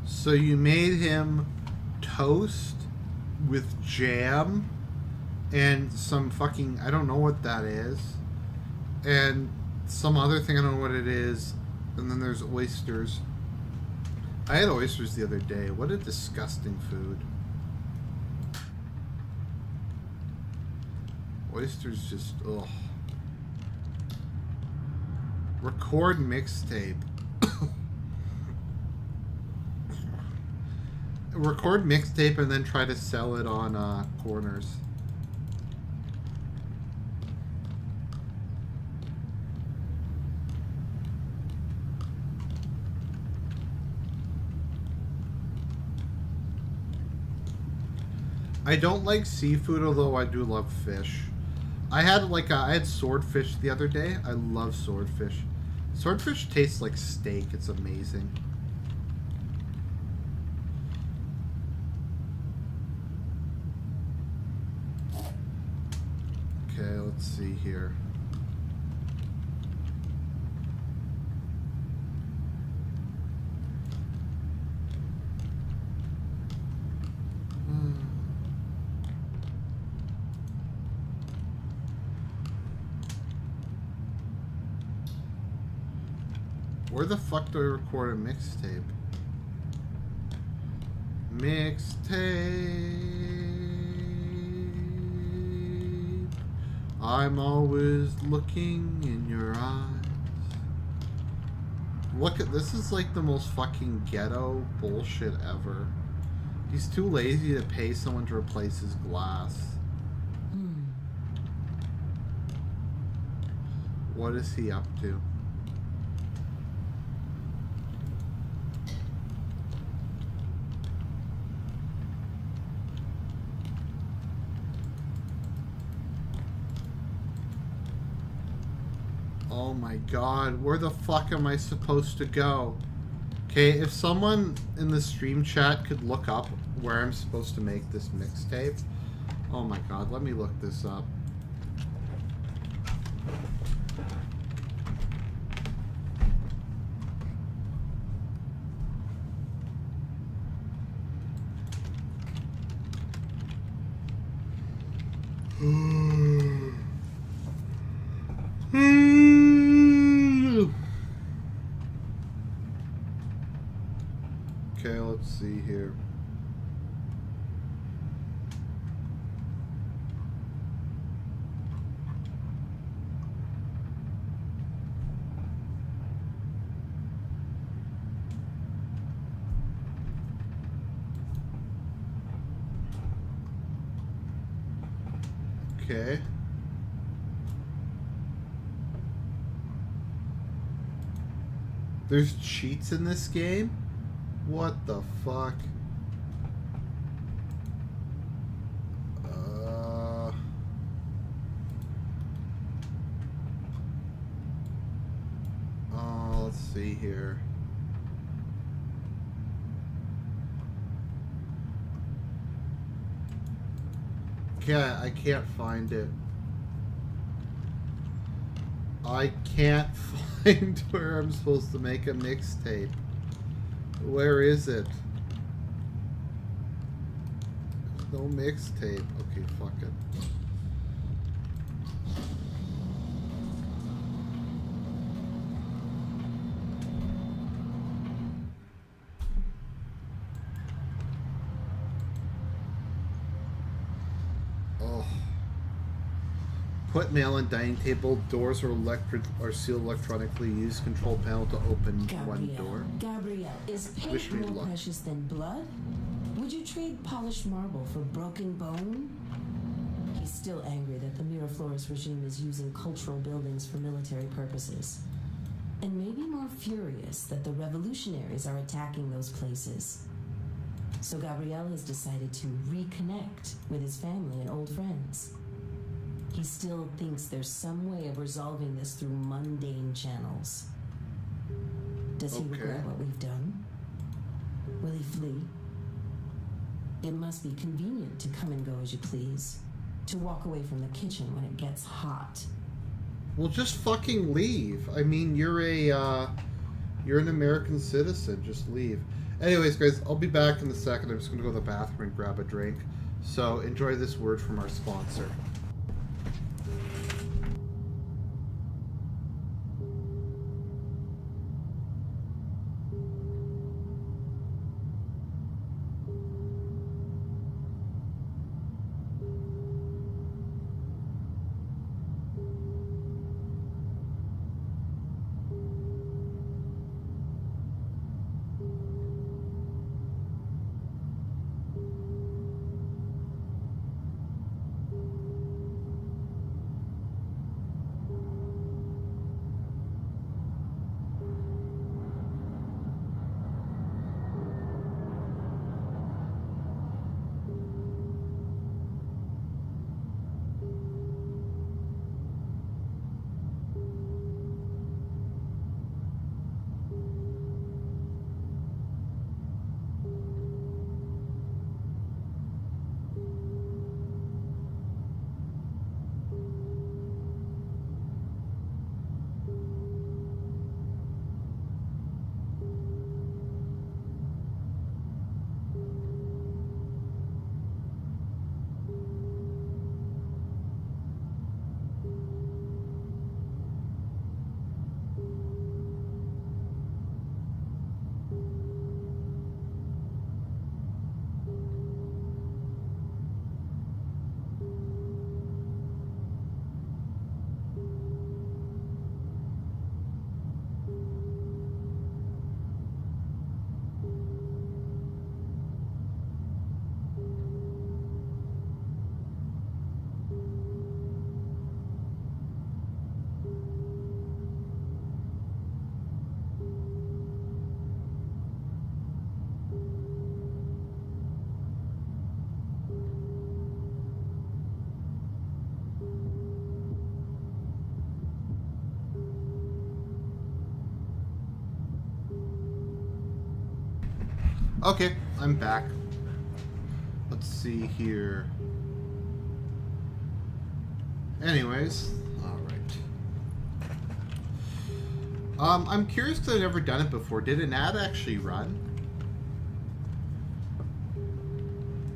So you made him toast with jam and some fucking, I don't know what that is, and some other thing, I don't know what it is, and then there's oysters. I had oysters the other day. What a disgusting food. Oysters just, ugh. Record mixtape. Record mixtape and then try to sell it on corners. I don't like seafood, although I do love fish. I had swordfish the other day. I love swordfish. Swordfish tastes like steak. It's amazing. Okay, let's see here. Where the fuck do I record a mixtape? Mixtape. I'm always looking in your eyes. Look at this, is like the most fucking ghetto bullshit ever. He's too lazy to pay someone to replace his glass. What is he up to? Oh my god, where the fuck am I supposed to go? Okay, if someone in the stream chat could look up where I'm supposed to make this mixtape. Oh my god, let me look this up. Okay, let's see here. Okay. There's cheats in this game? What the fuck? Oh, let's see here. I can't find it. I can't find find where I'm supposed to make a mixtape. Where is it? No mixtape. Okay, fuck it. Oh. Put mail on dining table. Doors are sealed electronically. Use control panel to open one door. Gabrielle, is Wish paint me more luck. precious than blood? Would you trade polished marble for broken bone? He's still angry that the Miraflores regime is using cultural buildings for military purposes. And maybe more furious that the revolutionaries are attacking those places. So Gabrielle has decided to reconnect with his family and old friends. He still thinks there's some way of resolving this through mundane channels. Does he regret what we've done? Will he flee? It must be convenient to come and go as you please. To walk away from the kitchen when it gets hot. Well, just fucking leave. I mean, you're an American citizen. Just leave. Anyways, guys, I'll be back in a second. I'm just going to go to the bathroom and grab a drink. So enjoy this word from our sponsor. Okay, I'm back. Let's see here. Anyways, alright. I'm curious because I've never done it before. Did an ad actually run?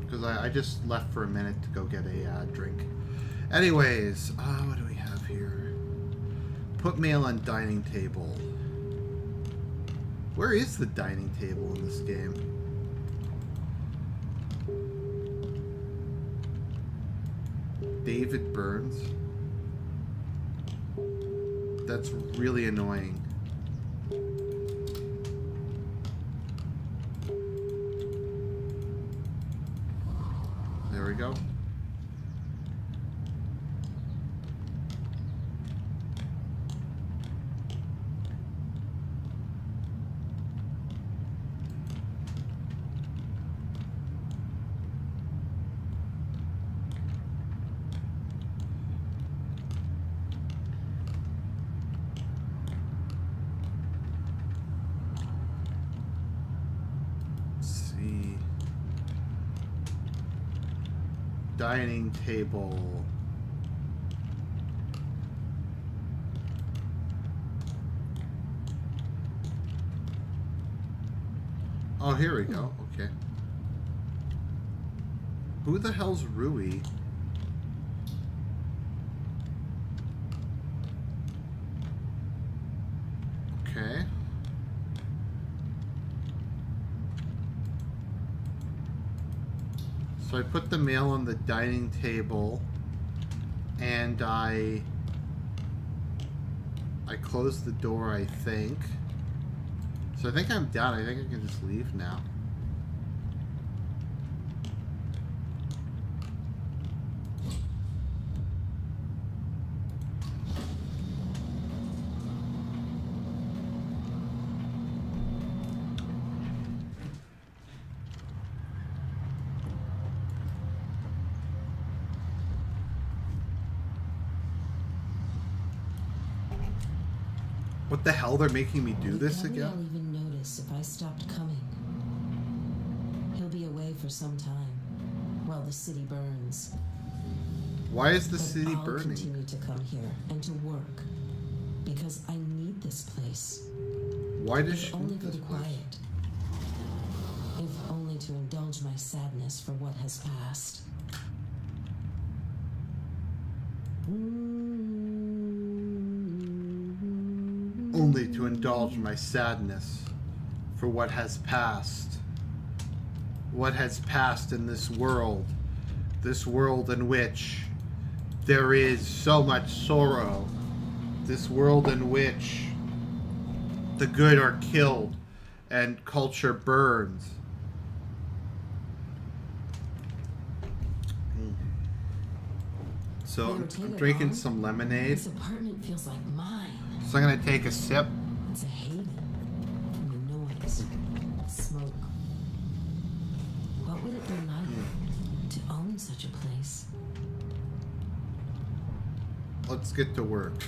Because I just left for a minute to go get a drink. Anyways, what do we have here? Put mail on dining table. Where is the dining table in this game? David Burns. That's really annoying. There we go. Dining table. Oh, here we go. Okay. Who the hell's Rui? Okay. So I put the mail on the dining table, and I closed the door, I think. So I think I'm done. I think I can just leave now. What the hell? They're making me do this Maybe I'll again? even notice if I stopped coming. He'll be away for some time while the city burns. Why is the But city I'll burning? continue to come here and to work because I need this place. Why does If she only need for this the place? quiet. If only to indulge my sadness for what has passed. Only to indulge my sadness for what has passed. What has passed in this world in which there is so much sorrow, this world in which the good are killed and culture burns. So I'm drinking some lemonade. This apartment feels like mine. So I'm gonna take a sip. It's a haven from the noise, smoke. What would it be like to own such a place? Let's get to work.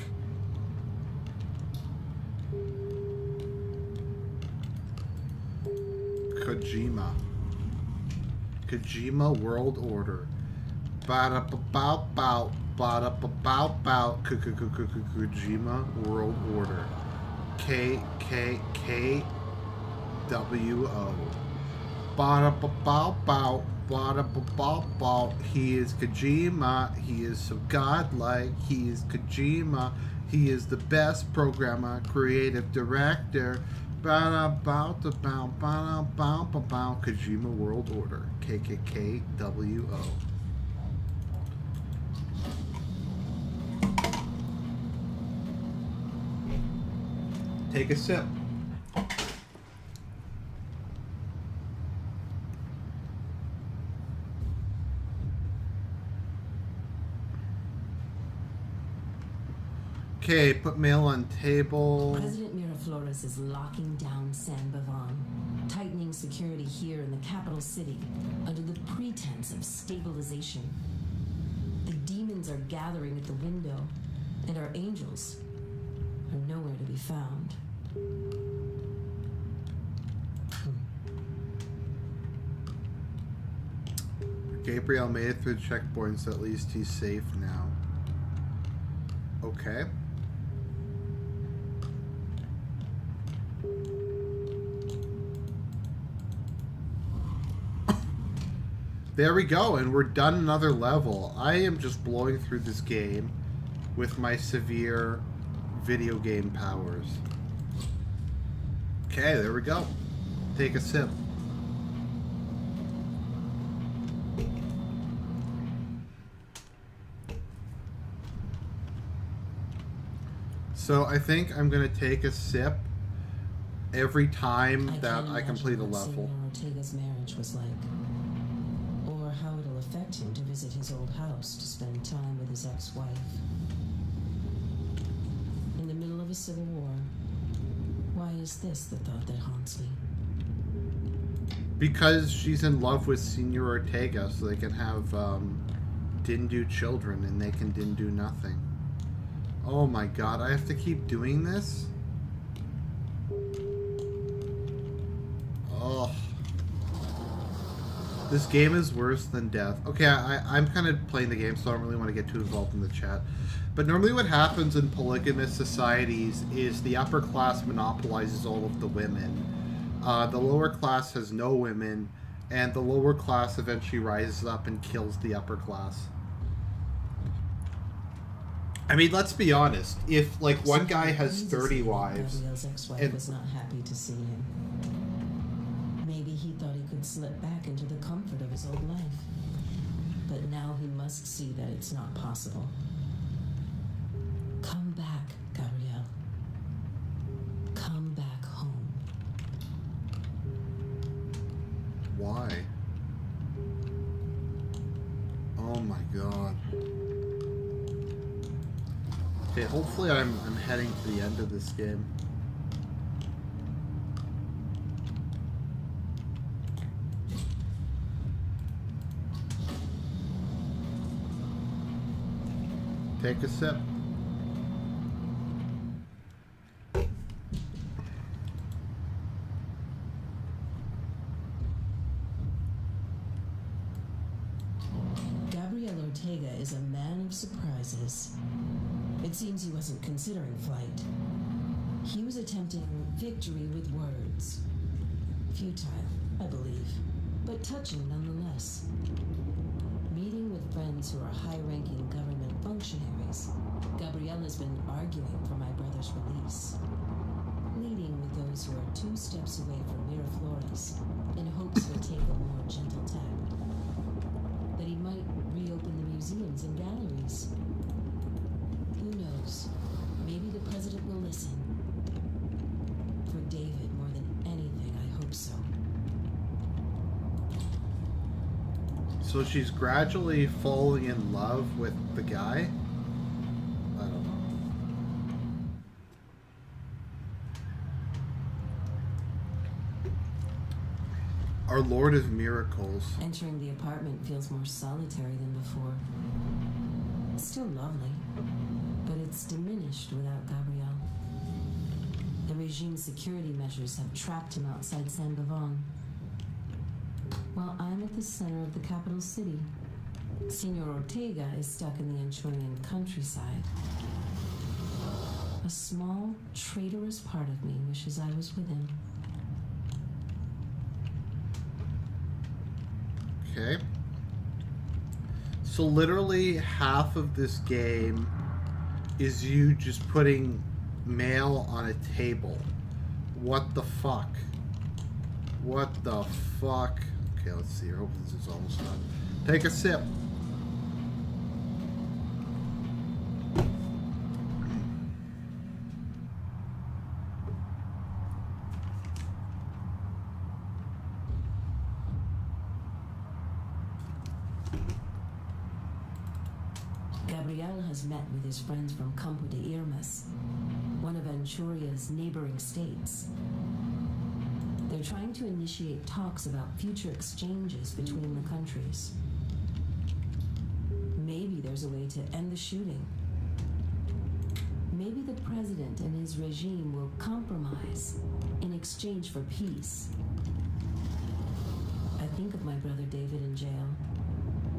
Kojima World Order. Ba-da-ba-bow-bow. Ba-da-ba-bow-bow. Kojima World Order. K-K-K-W-O. Ba-da-ba-bow-bow. Ba-da-ba-bow-bow. He is Kojima. He is so godlike. He is Kojima. He is the best programmer, creative director. Ba-da-bow-da-bow. Ba-da-bow-ba-bow. Kojima World Order. K-K-K-W-O. Take a sip. Okay, put mail on table. President Miraflores is locking down San Bavon, tightening security here in the capital city under the pretense of stabilization. The demons are gathering at the window, and our angels are nowhere to be found. Gabriel made it through the checkpoints. At least he's safe now. Okay. There we go, and we're done another level. I am just blowing through this game with my severe video game powers. Okay, there we go. Take a sip. So I think I'm going to take a sip every time that I complete a level. Ortega's marriage was like, or how it'll affect him to visit his old house to spend time with his ex-wife. In the middle of a civil war, why is this the thought that haunts me? Because she's in love with Senor Ortega, so they can have Dindu children, and they can Dindu nothing. Oh my god, I have to keep doing this? Oh. This game is worse than death. Okay, I'm kind of playing the game, so I don't really want to get too involved in the chat. But normally what happens in polygamous societies is the upper class monopolizes all of the women. The lower class has no women, and the lower class eventually rises up and kills the upper class. I mean, let's be honest. If, like, one guy has 30 wives... Gabrielle's ex-wife was not happy to see him. Maybe he thought he could slip back into the comfort of his old life. But now he must see that it's not possible. Come back, Gabrielle. Come back home. Why? Oh my god. Okay, hopefully I'm heading to the end of this game. Take a sip. Gabriel Ortega is a man of surprises. It seems he wasn't considering flight. He was attempting victory with words. Futile, I believe, but touching nonetheless. Meeting with friends who are high-ranking government functionaries, Gabriel has been arguing for my brother's release. Leading with those who are 2 steps away from Miraflores in hopes he'll take a more gentle tack. That he might reopen the museums and galleries. Who knows? Maybe the president will listen. For David, more than anything, I hope so. So she's gradually falling in love with the guy? I don't know. Our Lord of Miracles. Entering the apartment feels more solitary than before. It's still lovely, but it's diminished without Gabriel. The regime's security measures have trapped him outside San Bavon. While I'm at the center of the capital city, Senor Ortega is stuck in the Anchurian countryside. A small, traitorous part of me wishes I was with him. Okay. So literally half of this game is you just putting mail on a table. What the fuck? What the fuck? Okay, let's see. I hope this is almost done. Take a sip. Gabriel has met with his friends from Campo de Irmas, one of Anchuria's neighboring states. They're trying to initiate talks about future exchanges between the countries. Maybe there's a way to end the shooting. Maybe the president and his regime will compromise in exchange for peace. I think of my brother David in jail,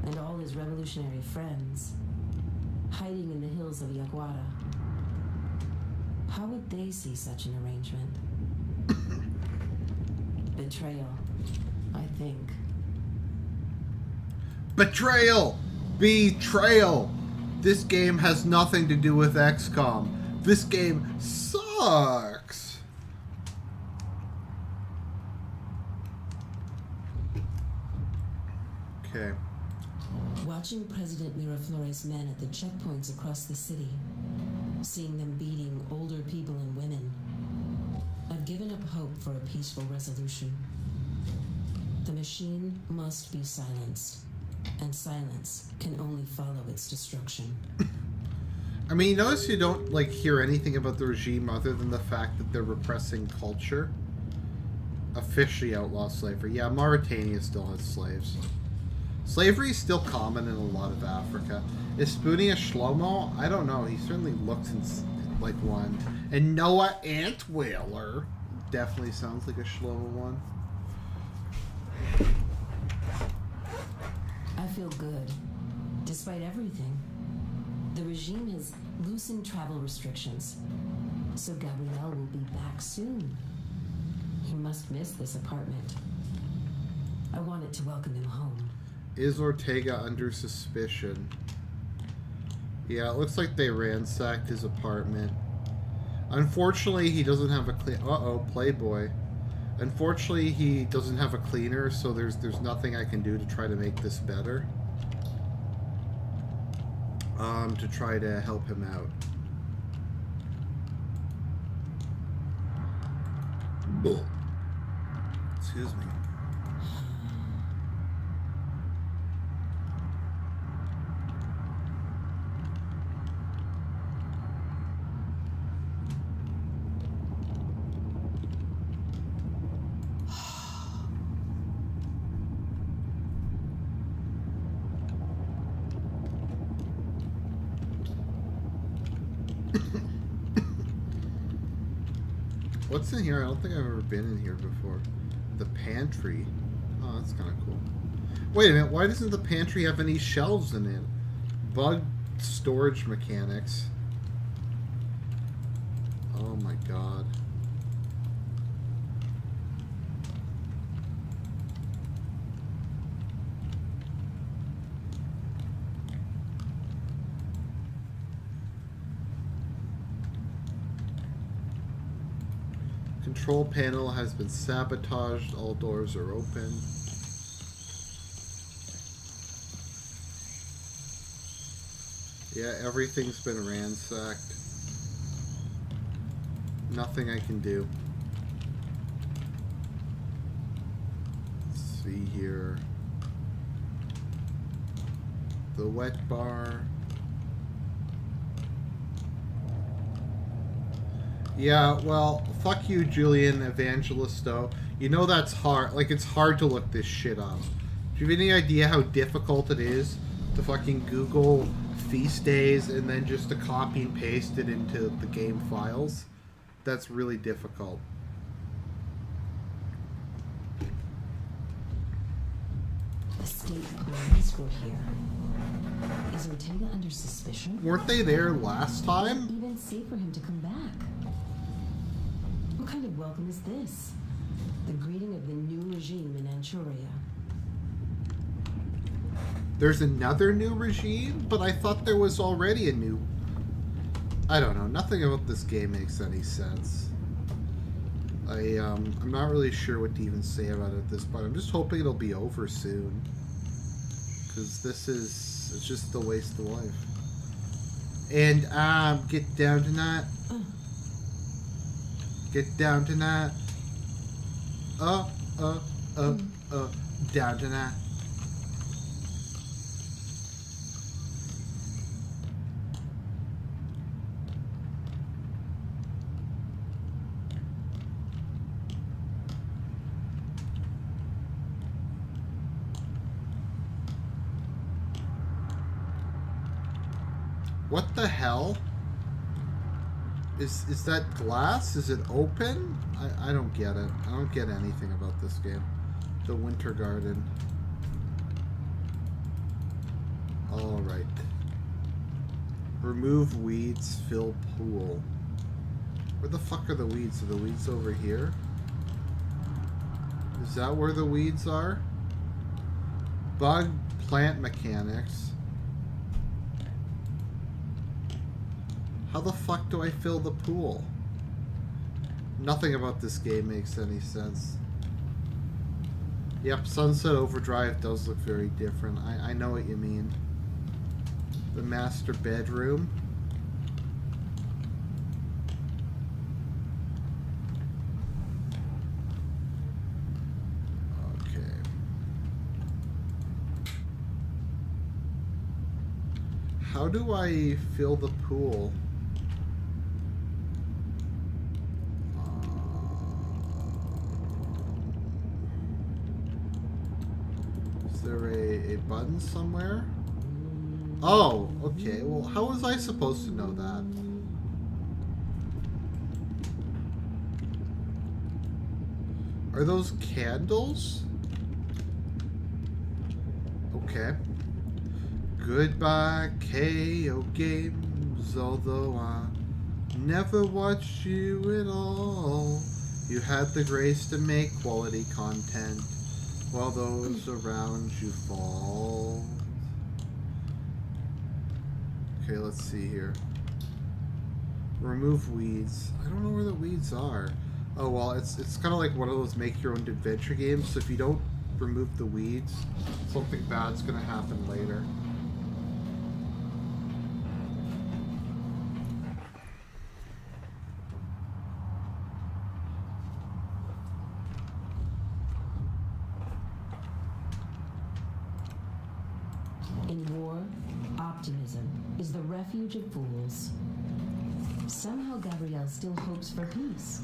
and all his revolutionary friends, hiding in the hills of Yaguara. How would they see such an arrangement? Betrayal, I think. Betrayal! Betrayal! This game has nothing to do with XCOM. This game sucks! Okay. Watching President Miraflores' men at the checkpoints across the city, seeing them beating older people and women, I've given up hope for a peaceful resolution. The machine must be silenced, and silence can only follow its destruction. I mean, notice you don't, like, hear anything about the regime other than the fact that they're repressing culture. Officially outlaw slavery. Yeah, Mauritania still has slaves. Slavery is still common in a lot of Africa. Is Spoonie a Shlomo? I don't know. He certainly looks like one. And Noah Antweiler definitely sounds like a Shlomo one. I feel good, despite everything. The regime has loosened travel restrictions, so Gabriel will be back soon. He must miss this apartment. I wanted to welcome him home. Is Ortega under suspicion? Yeah, it looks like they ransacked his apartment. Unfortunately, he doesn't have a clean... Uh-oh, Playboy. Unfortunately, he doesn't have a cleaner, so there's nothing I can do to try to make this better. To try to help him out. Excuse me. What's in here? I don't think I've ever been in here before. The pantry. Oh, that's kind of cool. Wait a minute. Why doesn't the pantry have any shelves in it? Bug storage mechanics. Oh my god. Control panel has been sabotaged. All doors are open. Yeah, everything's been ransacked. Nothing I can do. Let's see here. The wet bar. Yeah, well, fuck you, Julian Evangelisto. You know that's hard. Like, it's hard to look this shit up. Do you have any idea how difficult it is to fucking Google feast days and then just to copy and paste it into the game files? That's really difficult. The state police were here. Is Ortega under suspicion? Weren't they there last time? Even safe for him to come back. What kind of welcome is this? The greeting of the new regime in Anchuria. There's another new regime? But I thought there was already a new... I don't know. Nothing about this game makes any sense. I'm not really sure what to even say about it at this point. I'm just hoping it'll be over soon. Because this is... It's just a waste of life. And, get down tonight. Get down tonight. Down tonight. What the hell? Is that glass? Is it open? I don't get it. I don't get anything about this game. The Winter Garden. Alright. Remove weeds, fill pool. Where the fuck are the weeds? Are the weeds over here? Is that where the weeds are? Bug plant mechanics. How the fuck do I fill the pool? Nothing about this game makes any sense. Yep, Sunset Overdrive does look very different. I know what you mean. The master bedroom. Okay. How do I fill the pool? Is there a button somewhere? Oh, okay. Well, how was I supposed to know that? Are those candles? Okay. Goodbye, KO games, although I never watched you at all. You had the grace to make quality content while those around you fall. Okay, let's see here. Remove weeds. I don't know where the weeds are. Oh, well, it's kind of like one of those make-your-own adventure games, so if you don't remove the weeds, something bad's going to happen later. In war, optimism is the refuge of fools. Somehow Gabrielle still hopes for peace.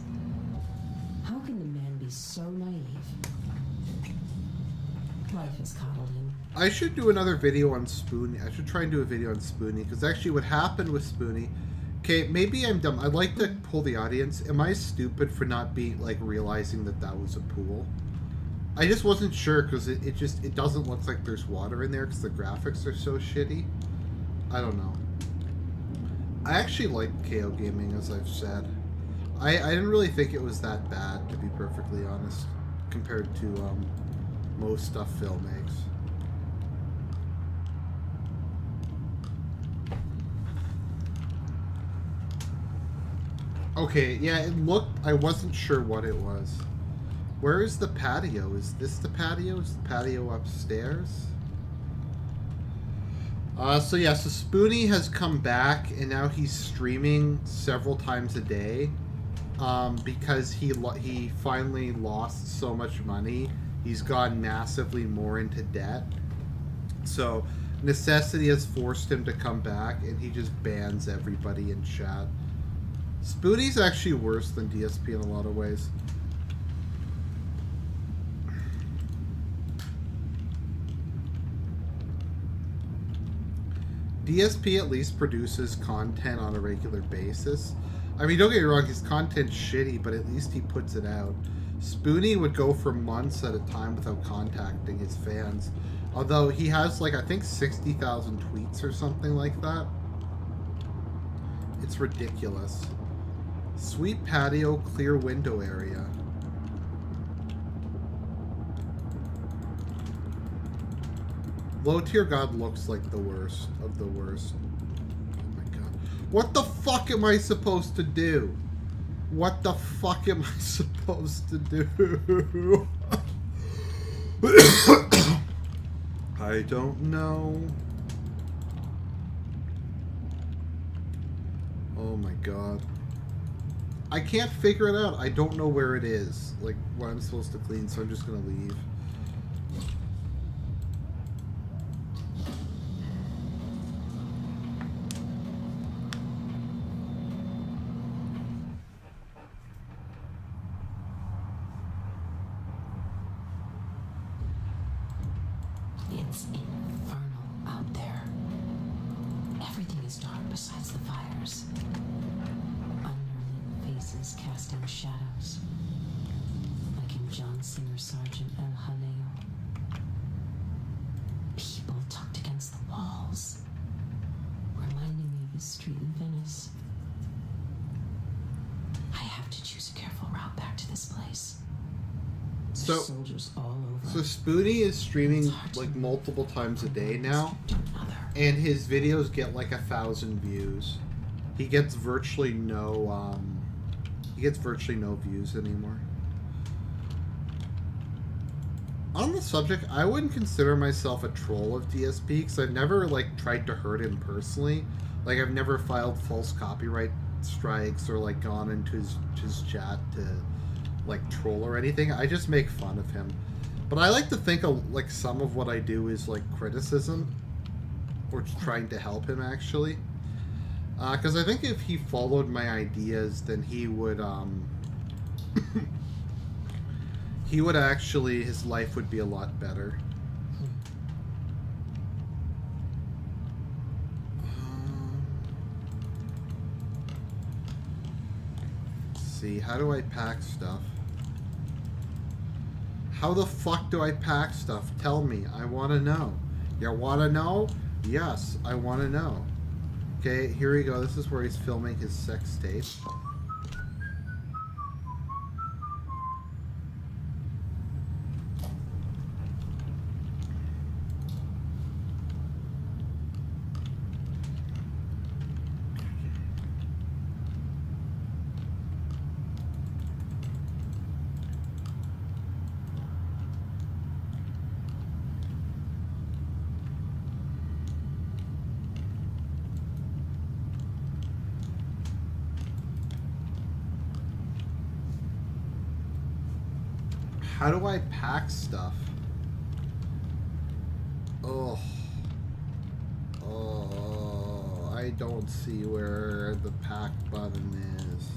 How can the man be so naive? Life has coddled him. I should do another video on Spoonie. I should try and do a video on Spoonie, because actually what happened with Spoonie... Okay, maybe I'm dumb. I'd like to pull the audience. Am I stupid for not being, like, realizing that that was a pool? I just wasn't sure, because it doesn't look like there's water in there, because the graphics are so shitty. I don't know. I actually like KO Gaming, as I've said. I didn't really think it was that bad, to be perfectly honest, compared to most stuff Phil makes. Okay, yeah, it looked... I wasn't sure what it was. Where is the patio? Is this the patio? Is the patio upstairs? So yeah, so Spoonie has come back, and now he's streaming several times a day, because he finally lost so much money. He's gone massively more into debt. So necessity has forced him to come back, and he just bans everybody in chat. Spoonie's actually worse than DSP in a lot of ways. DSP at least produces content on a regular basis. I mean, don't get me wrong, his content's shitty, but at least he puts it out. Spoonie would go for months at a time without contacting his fans. Although he has, like, I think 60,000 tweets or something like that. It's ridiculous. Sweet patio, clear window area. Low tier god looks like the worst of the worst. Oh my god. What the fuck am I supposed to do? What the fuck am I supposed to do? I don't know. Oh my god. I can't figure it out. I don't know where it is. Like, what I'm supposed to clean, so I'm just gonna leave. It's infernal out there. Everything is dark besides the fires. Unnerving faces casting shadows. Like in John Singer Sergeant El Jaleo. People tucked against the walls. Reminding me of a street in Venice. I have to choose a careful route back to this place. So, soldiers all over. so Spoonie is streaming like multiple times a day now, and his videos get like 1,000 views. He gets virtually no views anymore. On the subject, I wouldn't consider myself a troll of DSP because I've never like tried to hurt him personally. Like I've never filed false copyright strikes or like gone into his chat to like troll or anything. I just make fun of him. But I like to think of, like, some of what I do is like criticism or trying to help him actually. Because I think if he followed my ideas, then he would he would actually, his life would be a lot better. Let's see, how do I pack stuff? How the fuck do I pack stuff? Tell me. I want to know. You want to know? Yes, I want to know. Okay, here we go. This is where he's filming his sex tape. How do I pack stuff? Oh. Oh, I don't see where the pack button is.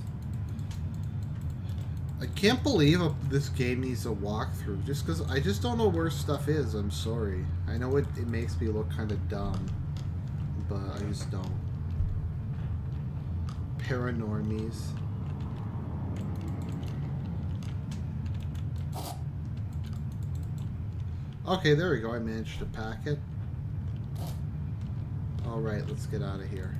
I can't believe this game needs a walkthrough just because I just don't know where stuff is. I'm sorry. I know it makes me look kind of dumb, but I just don't. Paranormies. Okay, there we go. I managed to pack it. Alright, let's get out of here.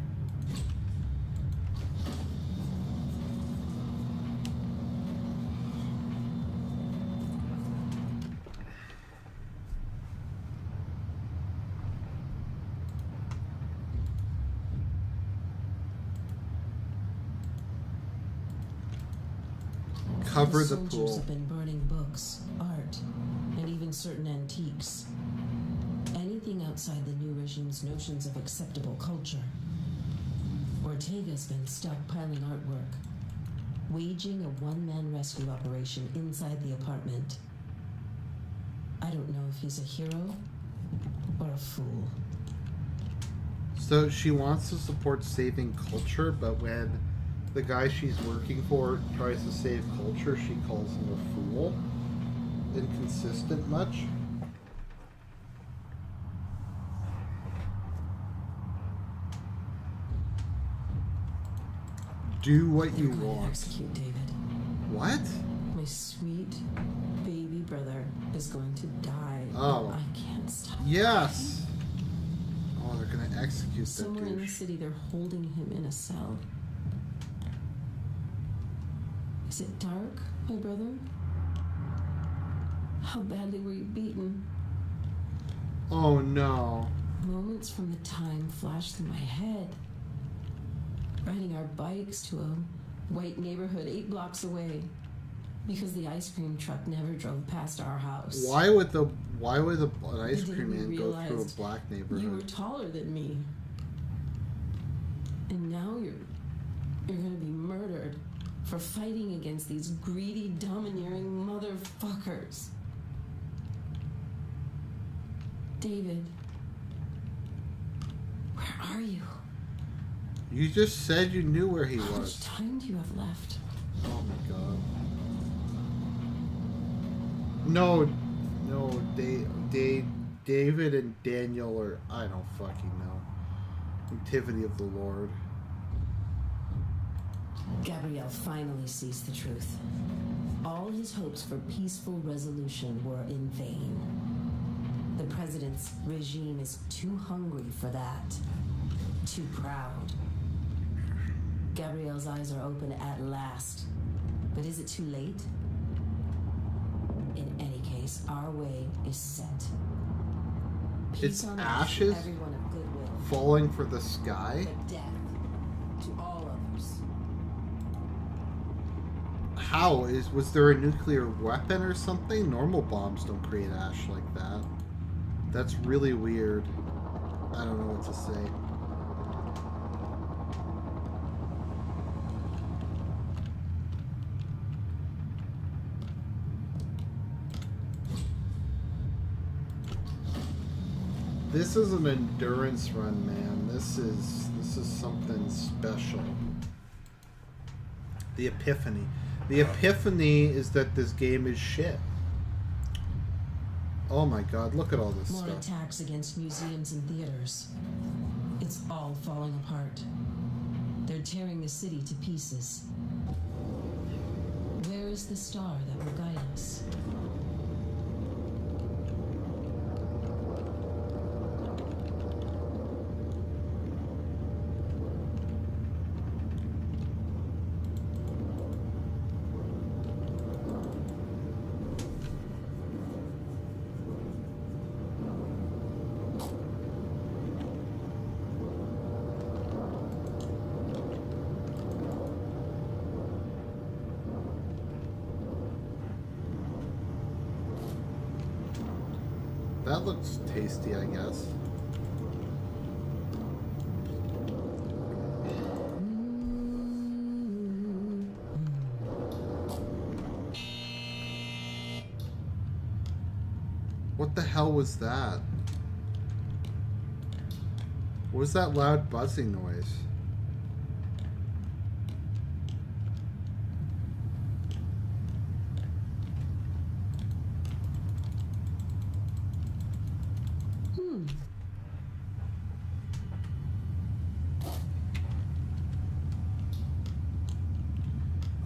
Cover the soldiers pool. have been burning books, art, and even certain antiques. Anything outside the new regime's notions of acceptable culture. Ortega's been stockpiling artwork, waging a one-man rescue operation inside the apartment. I don't know if he's a hero or a fool. So she wants to support saving culture, but when the guy she's working for tries to save culture, she calls him a fool. Inconsistent much? Do what you They're going to want. execute David. What? My sweet baby brother is going to die. Oh. I can't stop. Yes! Oh, they're gonna execute that Somewhere in the douche. city, they're holding him in a cell. Is it dark, my brother? How badly were you beaten? Oh no. Moments from the time flashed through my head. Riding our bikes to a white neighborhood 8 blocks away because the ice cream truck never drove past our house. Why would an ice Then cream we man go through a realized black You were neighborhood? taller than me. And now you're gonna be murdered for fighting against these greedy, domineering motherfuckers. David, where are you? You just said you knew where he How much was. time do you have left? Oh my god. No, David and Daniel are, I don't fucking know. Nativity of the Lord. Gabrielle finally sees the truth. All his hopes for peaceful resolution were in vain. The president's regime is too hungry for that. Too proud. Gabrielle's eyes are open at last. But is it too late? In any case, our way is set. Peace It's on earth to ashes everyone of goodwill, falling for the sky? but death to all others. How? Was there a nuclear weapon or something? Normal bombs don't create ash like that. That's really weird. I don't know what to say. This is an endurance run, man. This is something special. The epiphany. The epiphany is that this game is shit. Oh my god, look at all this More stuff. attacks against museums and theaters. It's all falling apart. They're tearing the city to pieces. Where is the star that will guide us? That looks tasty, I guess. What the hell was that? What was that loud buzzing noise?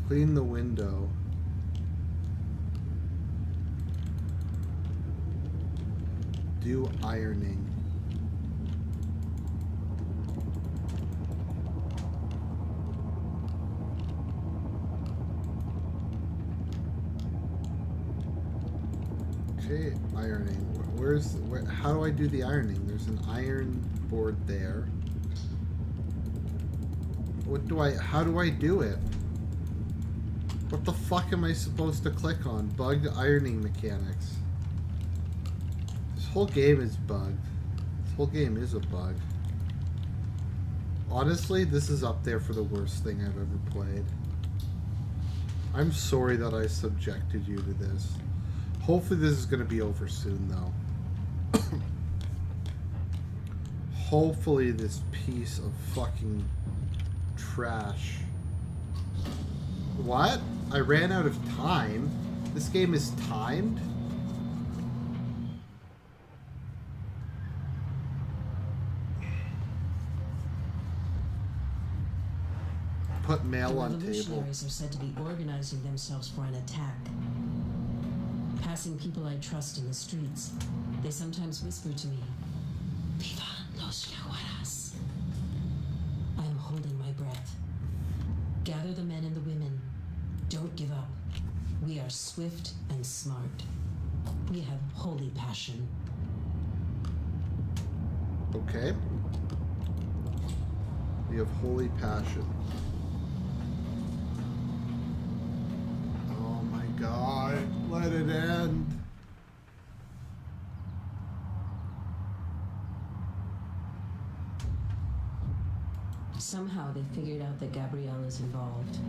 Clean the window. Do ironing. Okay, ironing. How do I do the ironing? There's an iron board there. How do I do it? What the fuck am I supposed to click on? Bugged ironing mechanics. This whole game is bugged. This whole game is a bug. Honestly, this is up there for the worst thing I've ever played. I'm sorry that I subjected you to this. Hopefully this is going to be over soon, though. Hopefully this piece of fucking trash. What? I ran out of time? This game is timed? Put mail on table. Revolutionaries are said to be organizing themselves for an attack. Passing people I trust in the streets, they sometimes whisper to me, "Viva los jaguaras." I am holding my breath. Gather the men and the women. Don't give up. We are swift and smart. We have holy passion. Okay. We have holy passion. Oh my god. Let it end. Somehow they figured out that Gabrielle is involved.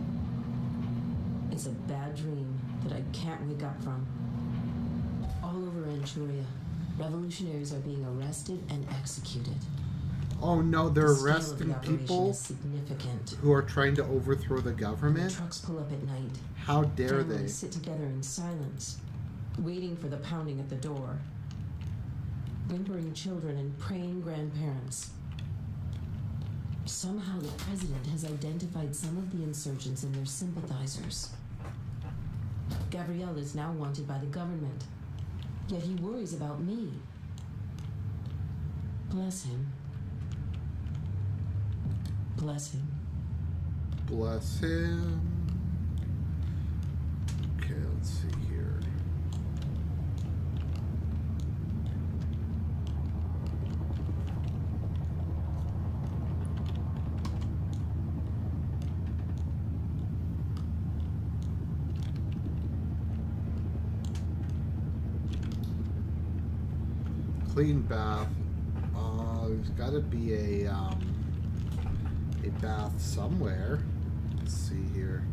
It's a bad dream that I can't wake up from. All over Anchuria, revolutionaries are being arrested and executed. Oh no, they're The scale of arresting the operation people is significant. who are trying to overthrow the government? Trucks pull up at night. How dare they? Families sit together in silence, waiting for the pounding at the door. Whimpering children and praying grandparents. Somehow the president has identified some of the insurgents and their sympathizers. Gabrielle is now wanted by the government, yet he worries about me. Bless him. Bless him. Bless him. Okay, let's see here. Clean bath. There's got to be a bath somewhere. Let's see here.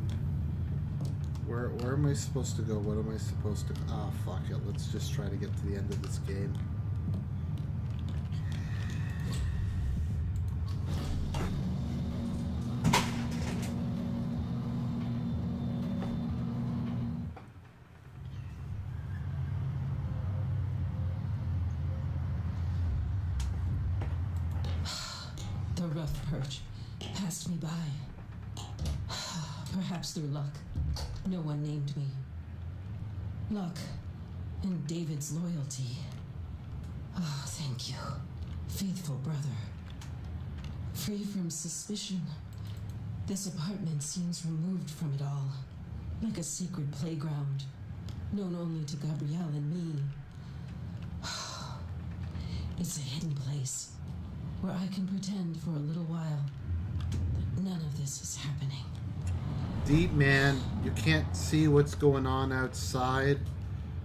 Where am I supposed to go? What am I supposed to... Ah, fuck it. Let's just try to get to the end of this game. The rough perch passed me by. Perhaps through luck. No one named me. Luck and David's loyalty. Oh, thank you, faithful brother. Free from suspicion, this apartment seems removed from it all, like a sacred playground, known only to Gabrielle and me. It's a hidden place where I can pretend for a little while that none of this is happening. Deep, man. You can't see what's going on outside.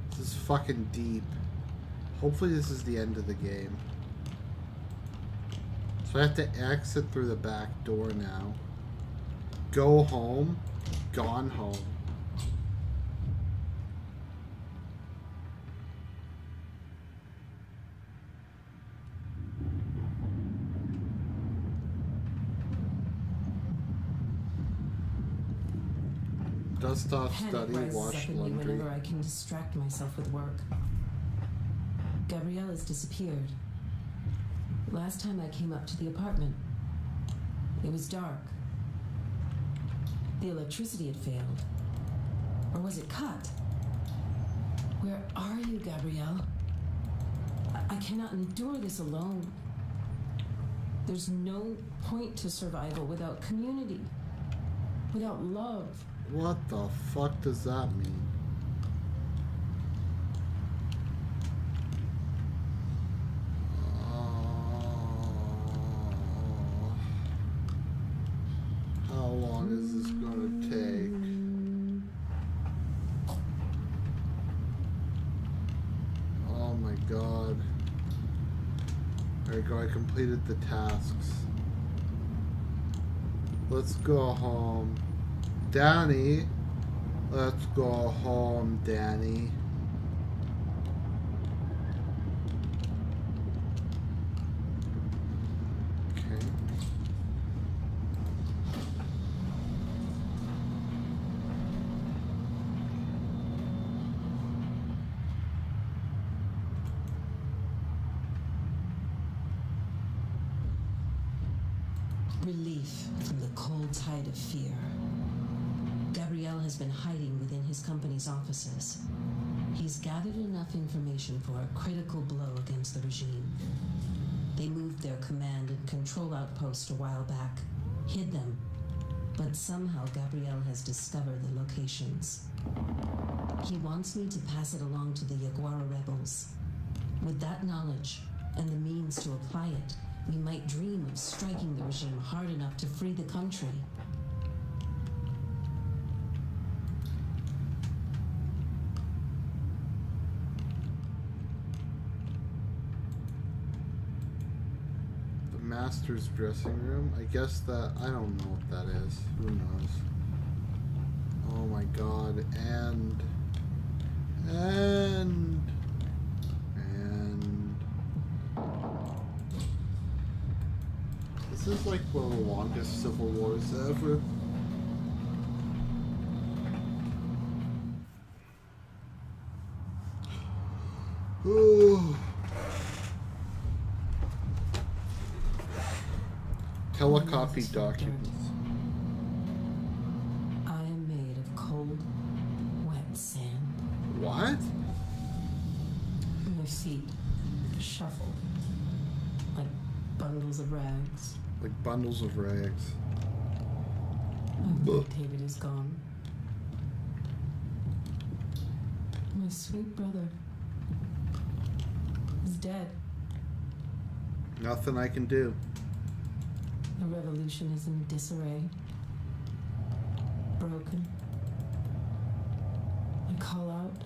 This is fucking deep. Hopefully this is the end of the game. So I have to exit through the back door now. Go home. Gone home. Dust off, Panic study, rises wash up in me laundry. whenever I can distract myself with work. Gabrielle has disappeared. Last time I came up to the apartment, it was dark. The electricity had failed. Or was it cut? Where are you, Gabrielle? I cannot endure this alone. There's no point to survival without community, without love. What the fuck does that mean? How long is this going to take? Oh my god. There we go, I completed the tasks. Let's go home. Danny, let's go home, Danny. Okay. Relief from the cold tide of fear. Gabrielle has been hiding within his company's offices. He's gathered enough information for a critical blow against the regime. They moved their command and control outpost a while back, hid them, but somehow Gabrielle has discovered the locations. He wants me to pass it along to the Yaguara rebels. With that knowledge and the means to apply it, we might dream of striking the regime hard enough to free the country. The master's dressing room. I guess that, I don't know what that is. Who knows? Oh my god. And this is like one of the longest civil wars ever. Ooh. Telecopy documents. I am made of cold, wet sand. What? My feet shuffle like bundles of rags. Like bundles of rags. David is gone. My sweet brother is dead. Nothing I can do. The revolution is in disarray. Broken. I call out,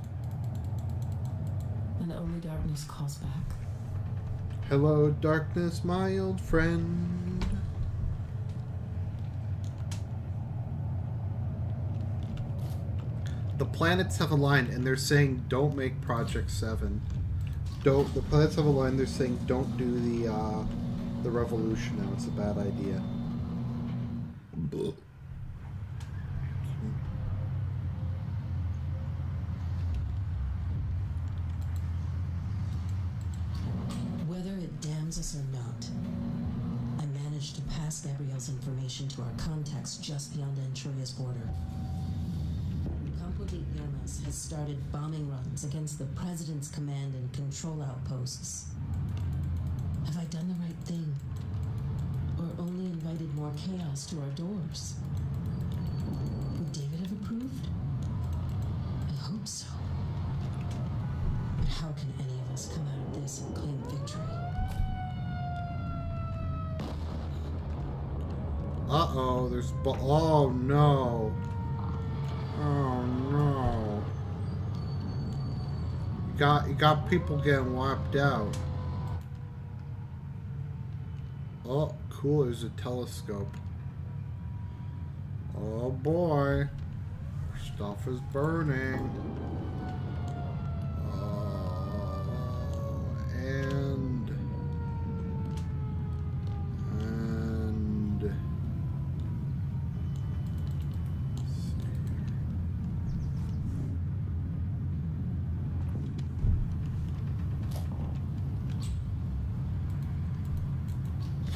and only darkness calls back. Hello, darkness, my old friend. The planets have aligned, and they're saying don't make Project 7. Don't. The planets have aligned. They're saying don't do the revolution now. It's a bad idea. Whether it damns us or not, I managed to pass Gabrielle's information to our contacts just beyond Anchuria's border. Campo de Llamas has started bombing runs against the President's command and control outposts. Have I done the right thing? Or only invited more chaos to our doors? Would David have approved? I hope so. But how can any of us come out of this and claim victory? Uh-oh, there's... oh, no. Oh, no. You got people getting wiped out. Oh, cool, there's a telescope. Oh, boy. Stuff is burning. And let's see here.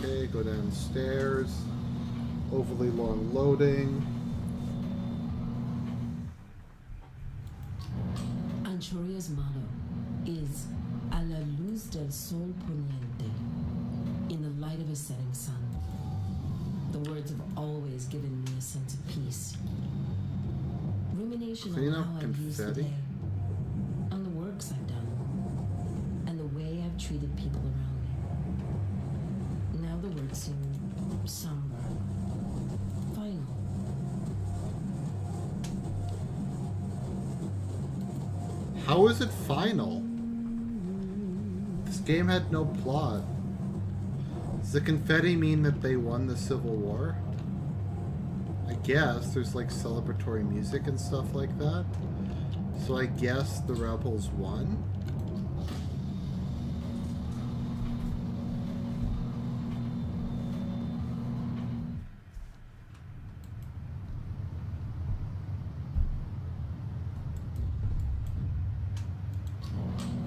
Okay, go downstairs. Overly long loading. Anchuria's motto is "A la luz del sol poniente," in the light of a setting sun. The words have always given me a sense of peace. Rumination Clean on up how I've used the confetti. day, on the works I've done, and the way I've treated people around me. Now the words seem somber, final. How is it final? This game had no plot. Does the confetti mean that they won the Civil War? I guess there's like celebratory music and stuff like that. So I guess the rebels won.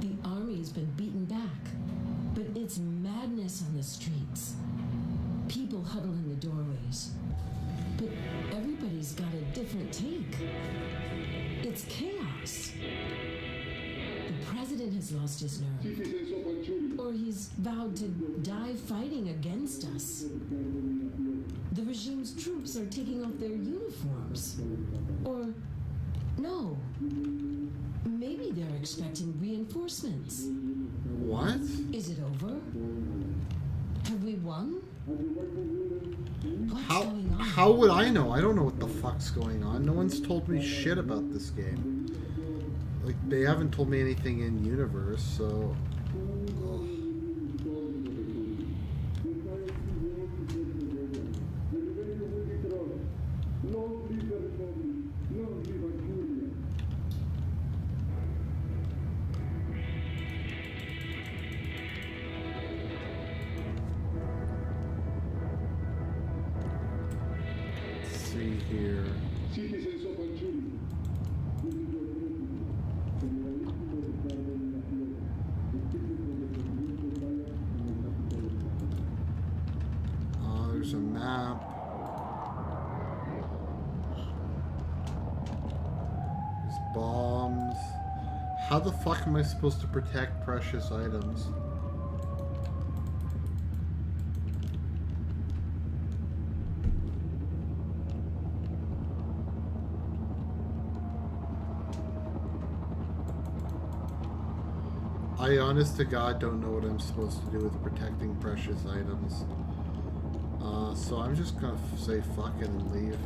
The army's been beaten back, but it's madness on the streets. People huddle in the doorways, but everybody's got a different take. It's chaos. The president has lost his nerve, or he's vowed to die fighting against us. The regime's troops are taking off their uniforms. Or, no, maybe they're expecting reinforcements. What? Is it over? Have we won? What's How going on? how would I know? I don't know what the fuck's going on. No one's told me shit about this game. Like, they haven't told me anything in universe, so let's see here. There's a map. There's bombs. How the fuck am I supposed to protect precious items? I honest to God don't know what I'm supposed to do with protecting precious items. So I'm just gonna say fuck it and leave.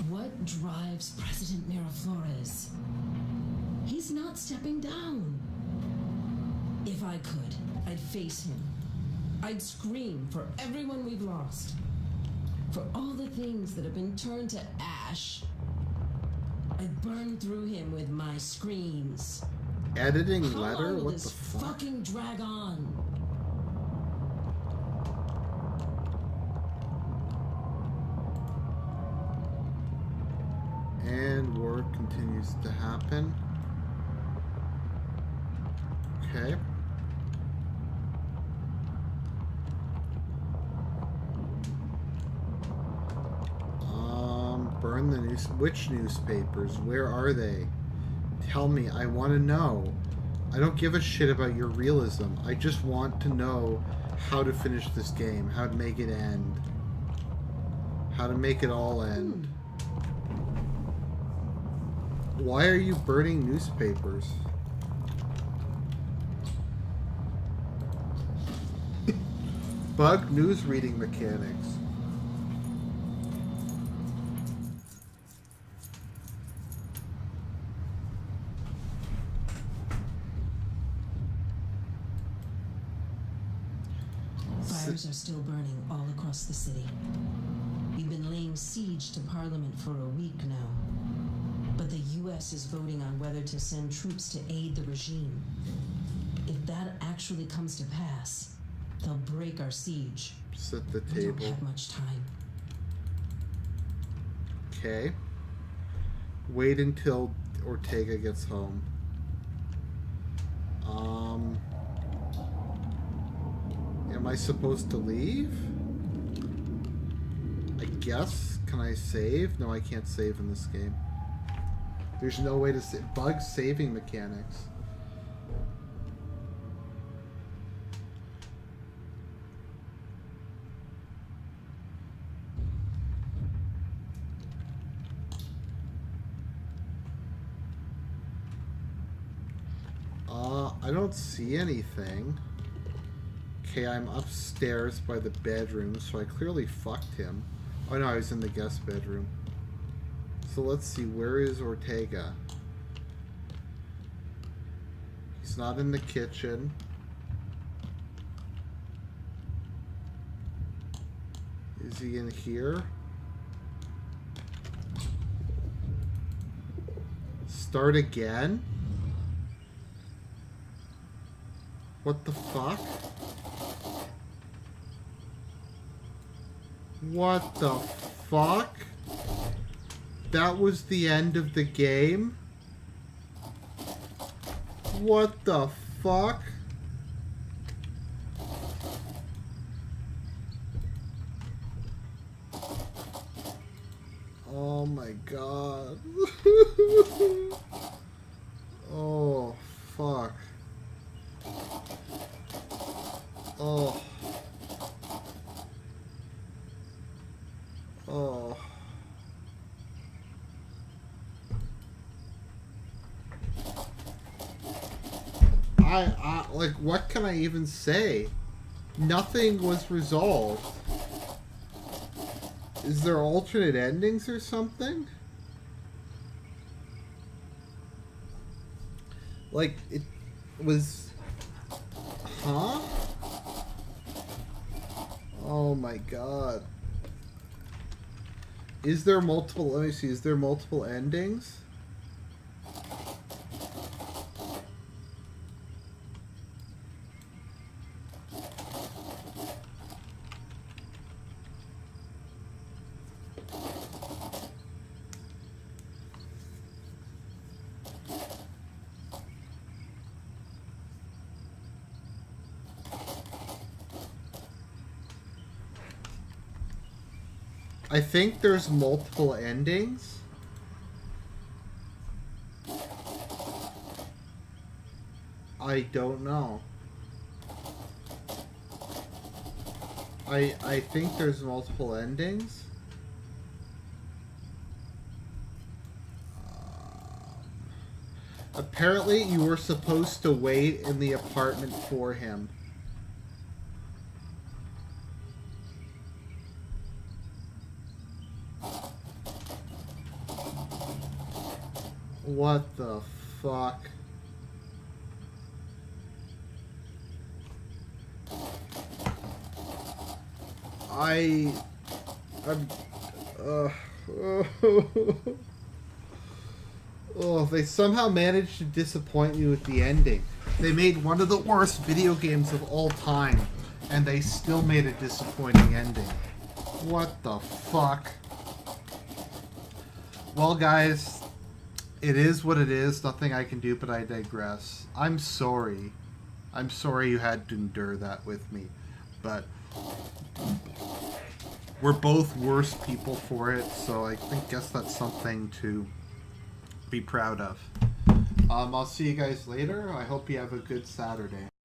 What drives President Miraflores? He's not stepping down. If I could, I'd face him. I'd scream for everyone we've lost. For all the things that have been turned to ash. I'd burn through him with my screams. Editing How letter? long will What this the fuck? fucking drag on? And work continues to happen. Okay. Burn the news. Which newspapers? Where are they? Tell me. I want to know. I don't give a shit about your realism. I just want to know how to finish this game. How to make it end. How to make it all end. Why are you burning newspapers? Bug news reading mechanics. Fires are still burning all across the city. We've been laying siege to Parliament for a week now. But the U.S. is voting on whether to send troops to aid the regime. If that actually comes to pass, They'll break our siege. Set the We don't table. have much time. Okay. Wait until Ortega gets home. Am I supposed to leave? I guess. Can I save? No, I can't save in this game. There's no way to save. Bug saving mechanics. I don't see anything. Okay, I'm upstairs by the bedroom, so I clearly fucked him. Oh no, I was in the guest bedroom. So let's see, where is Ortega? He's not in the kitchen. Is he in here? Start again? What the fuck? What the fuck? That was the end of the game? What the fuck? Oh my god. Oh, fuck. Oh. Oh. Like, what can I even say? Nothing was resolved. Is there alternate endings or something? Like, it was... Huh? Oh my god. Is there multiple... Let me see. Is there multiple endings? I think there's multiple endings. I don't know. I think there's multiple endings. Apparently you were supposed to wait in the apartment for him. What the fuck? Oh, they somehow managed to disappoint me with the ending. They made one of the worst video games of all time, and they still made a disappointing ending. What the fuck? Well, guys, it is what it is. Nothing I can do, but I digress. I'm sorry. I'm sorry you had to endure that with me. But we're both worse people for it, so I guess that's something to be proud of. I'll see you guys later. I hope you have a good Saturday.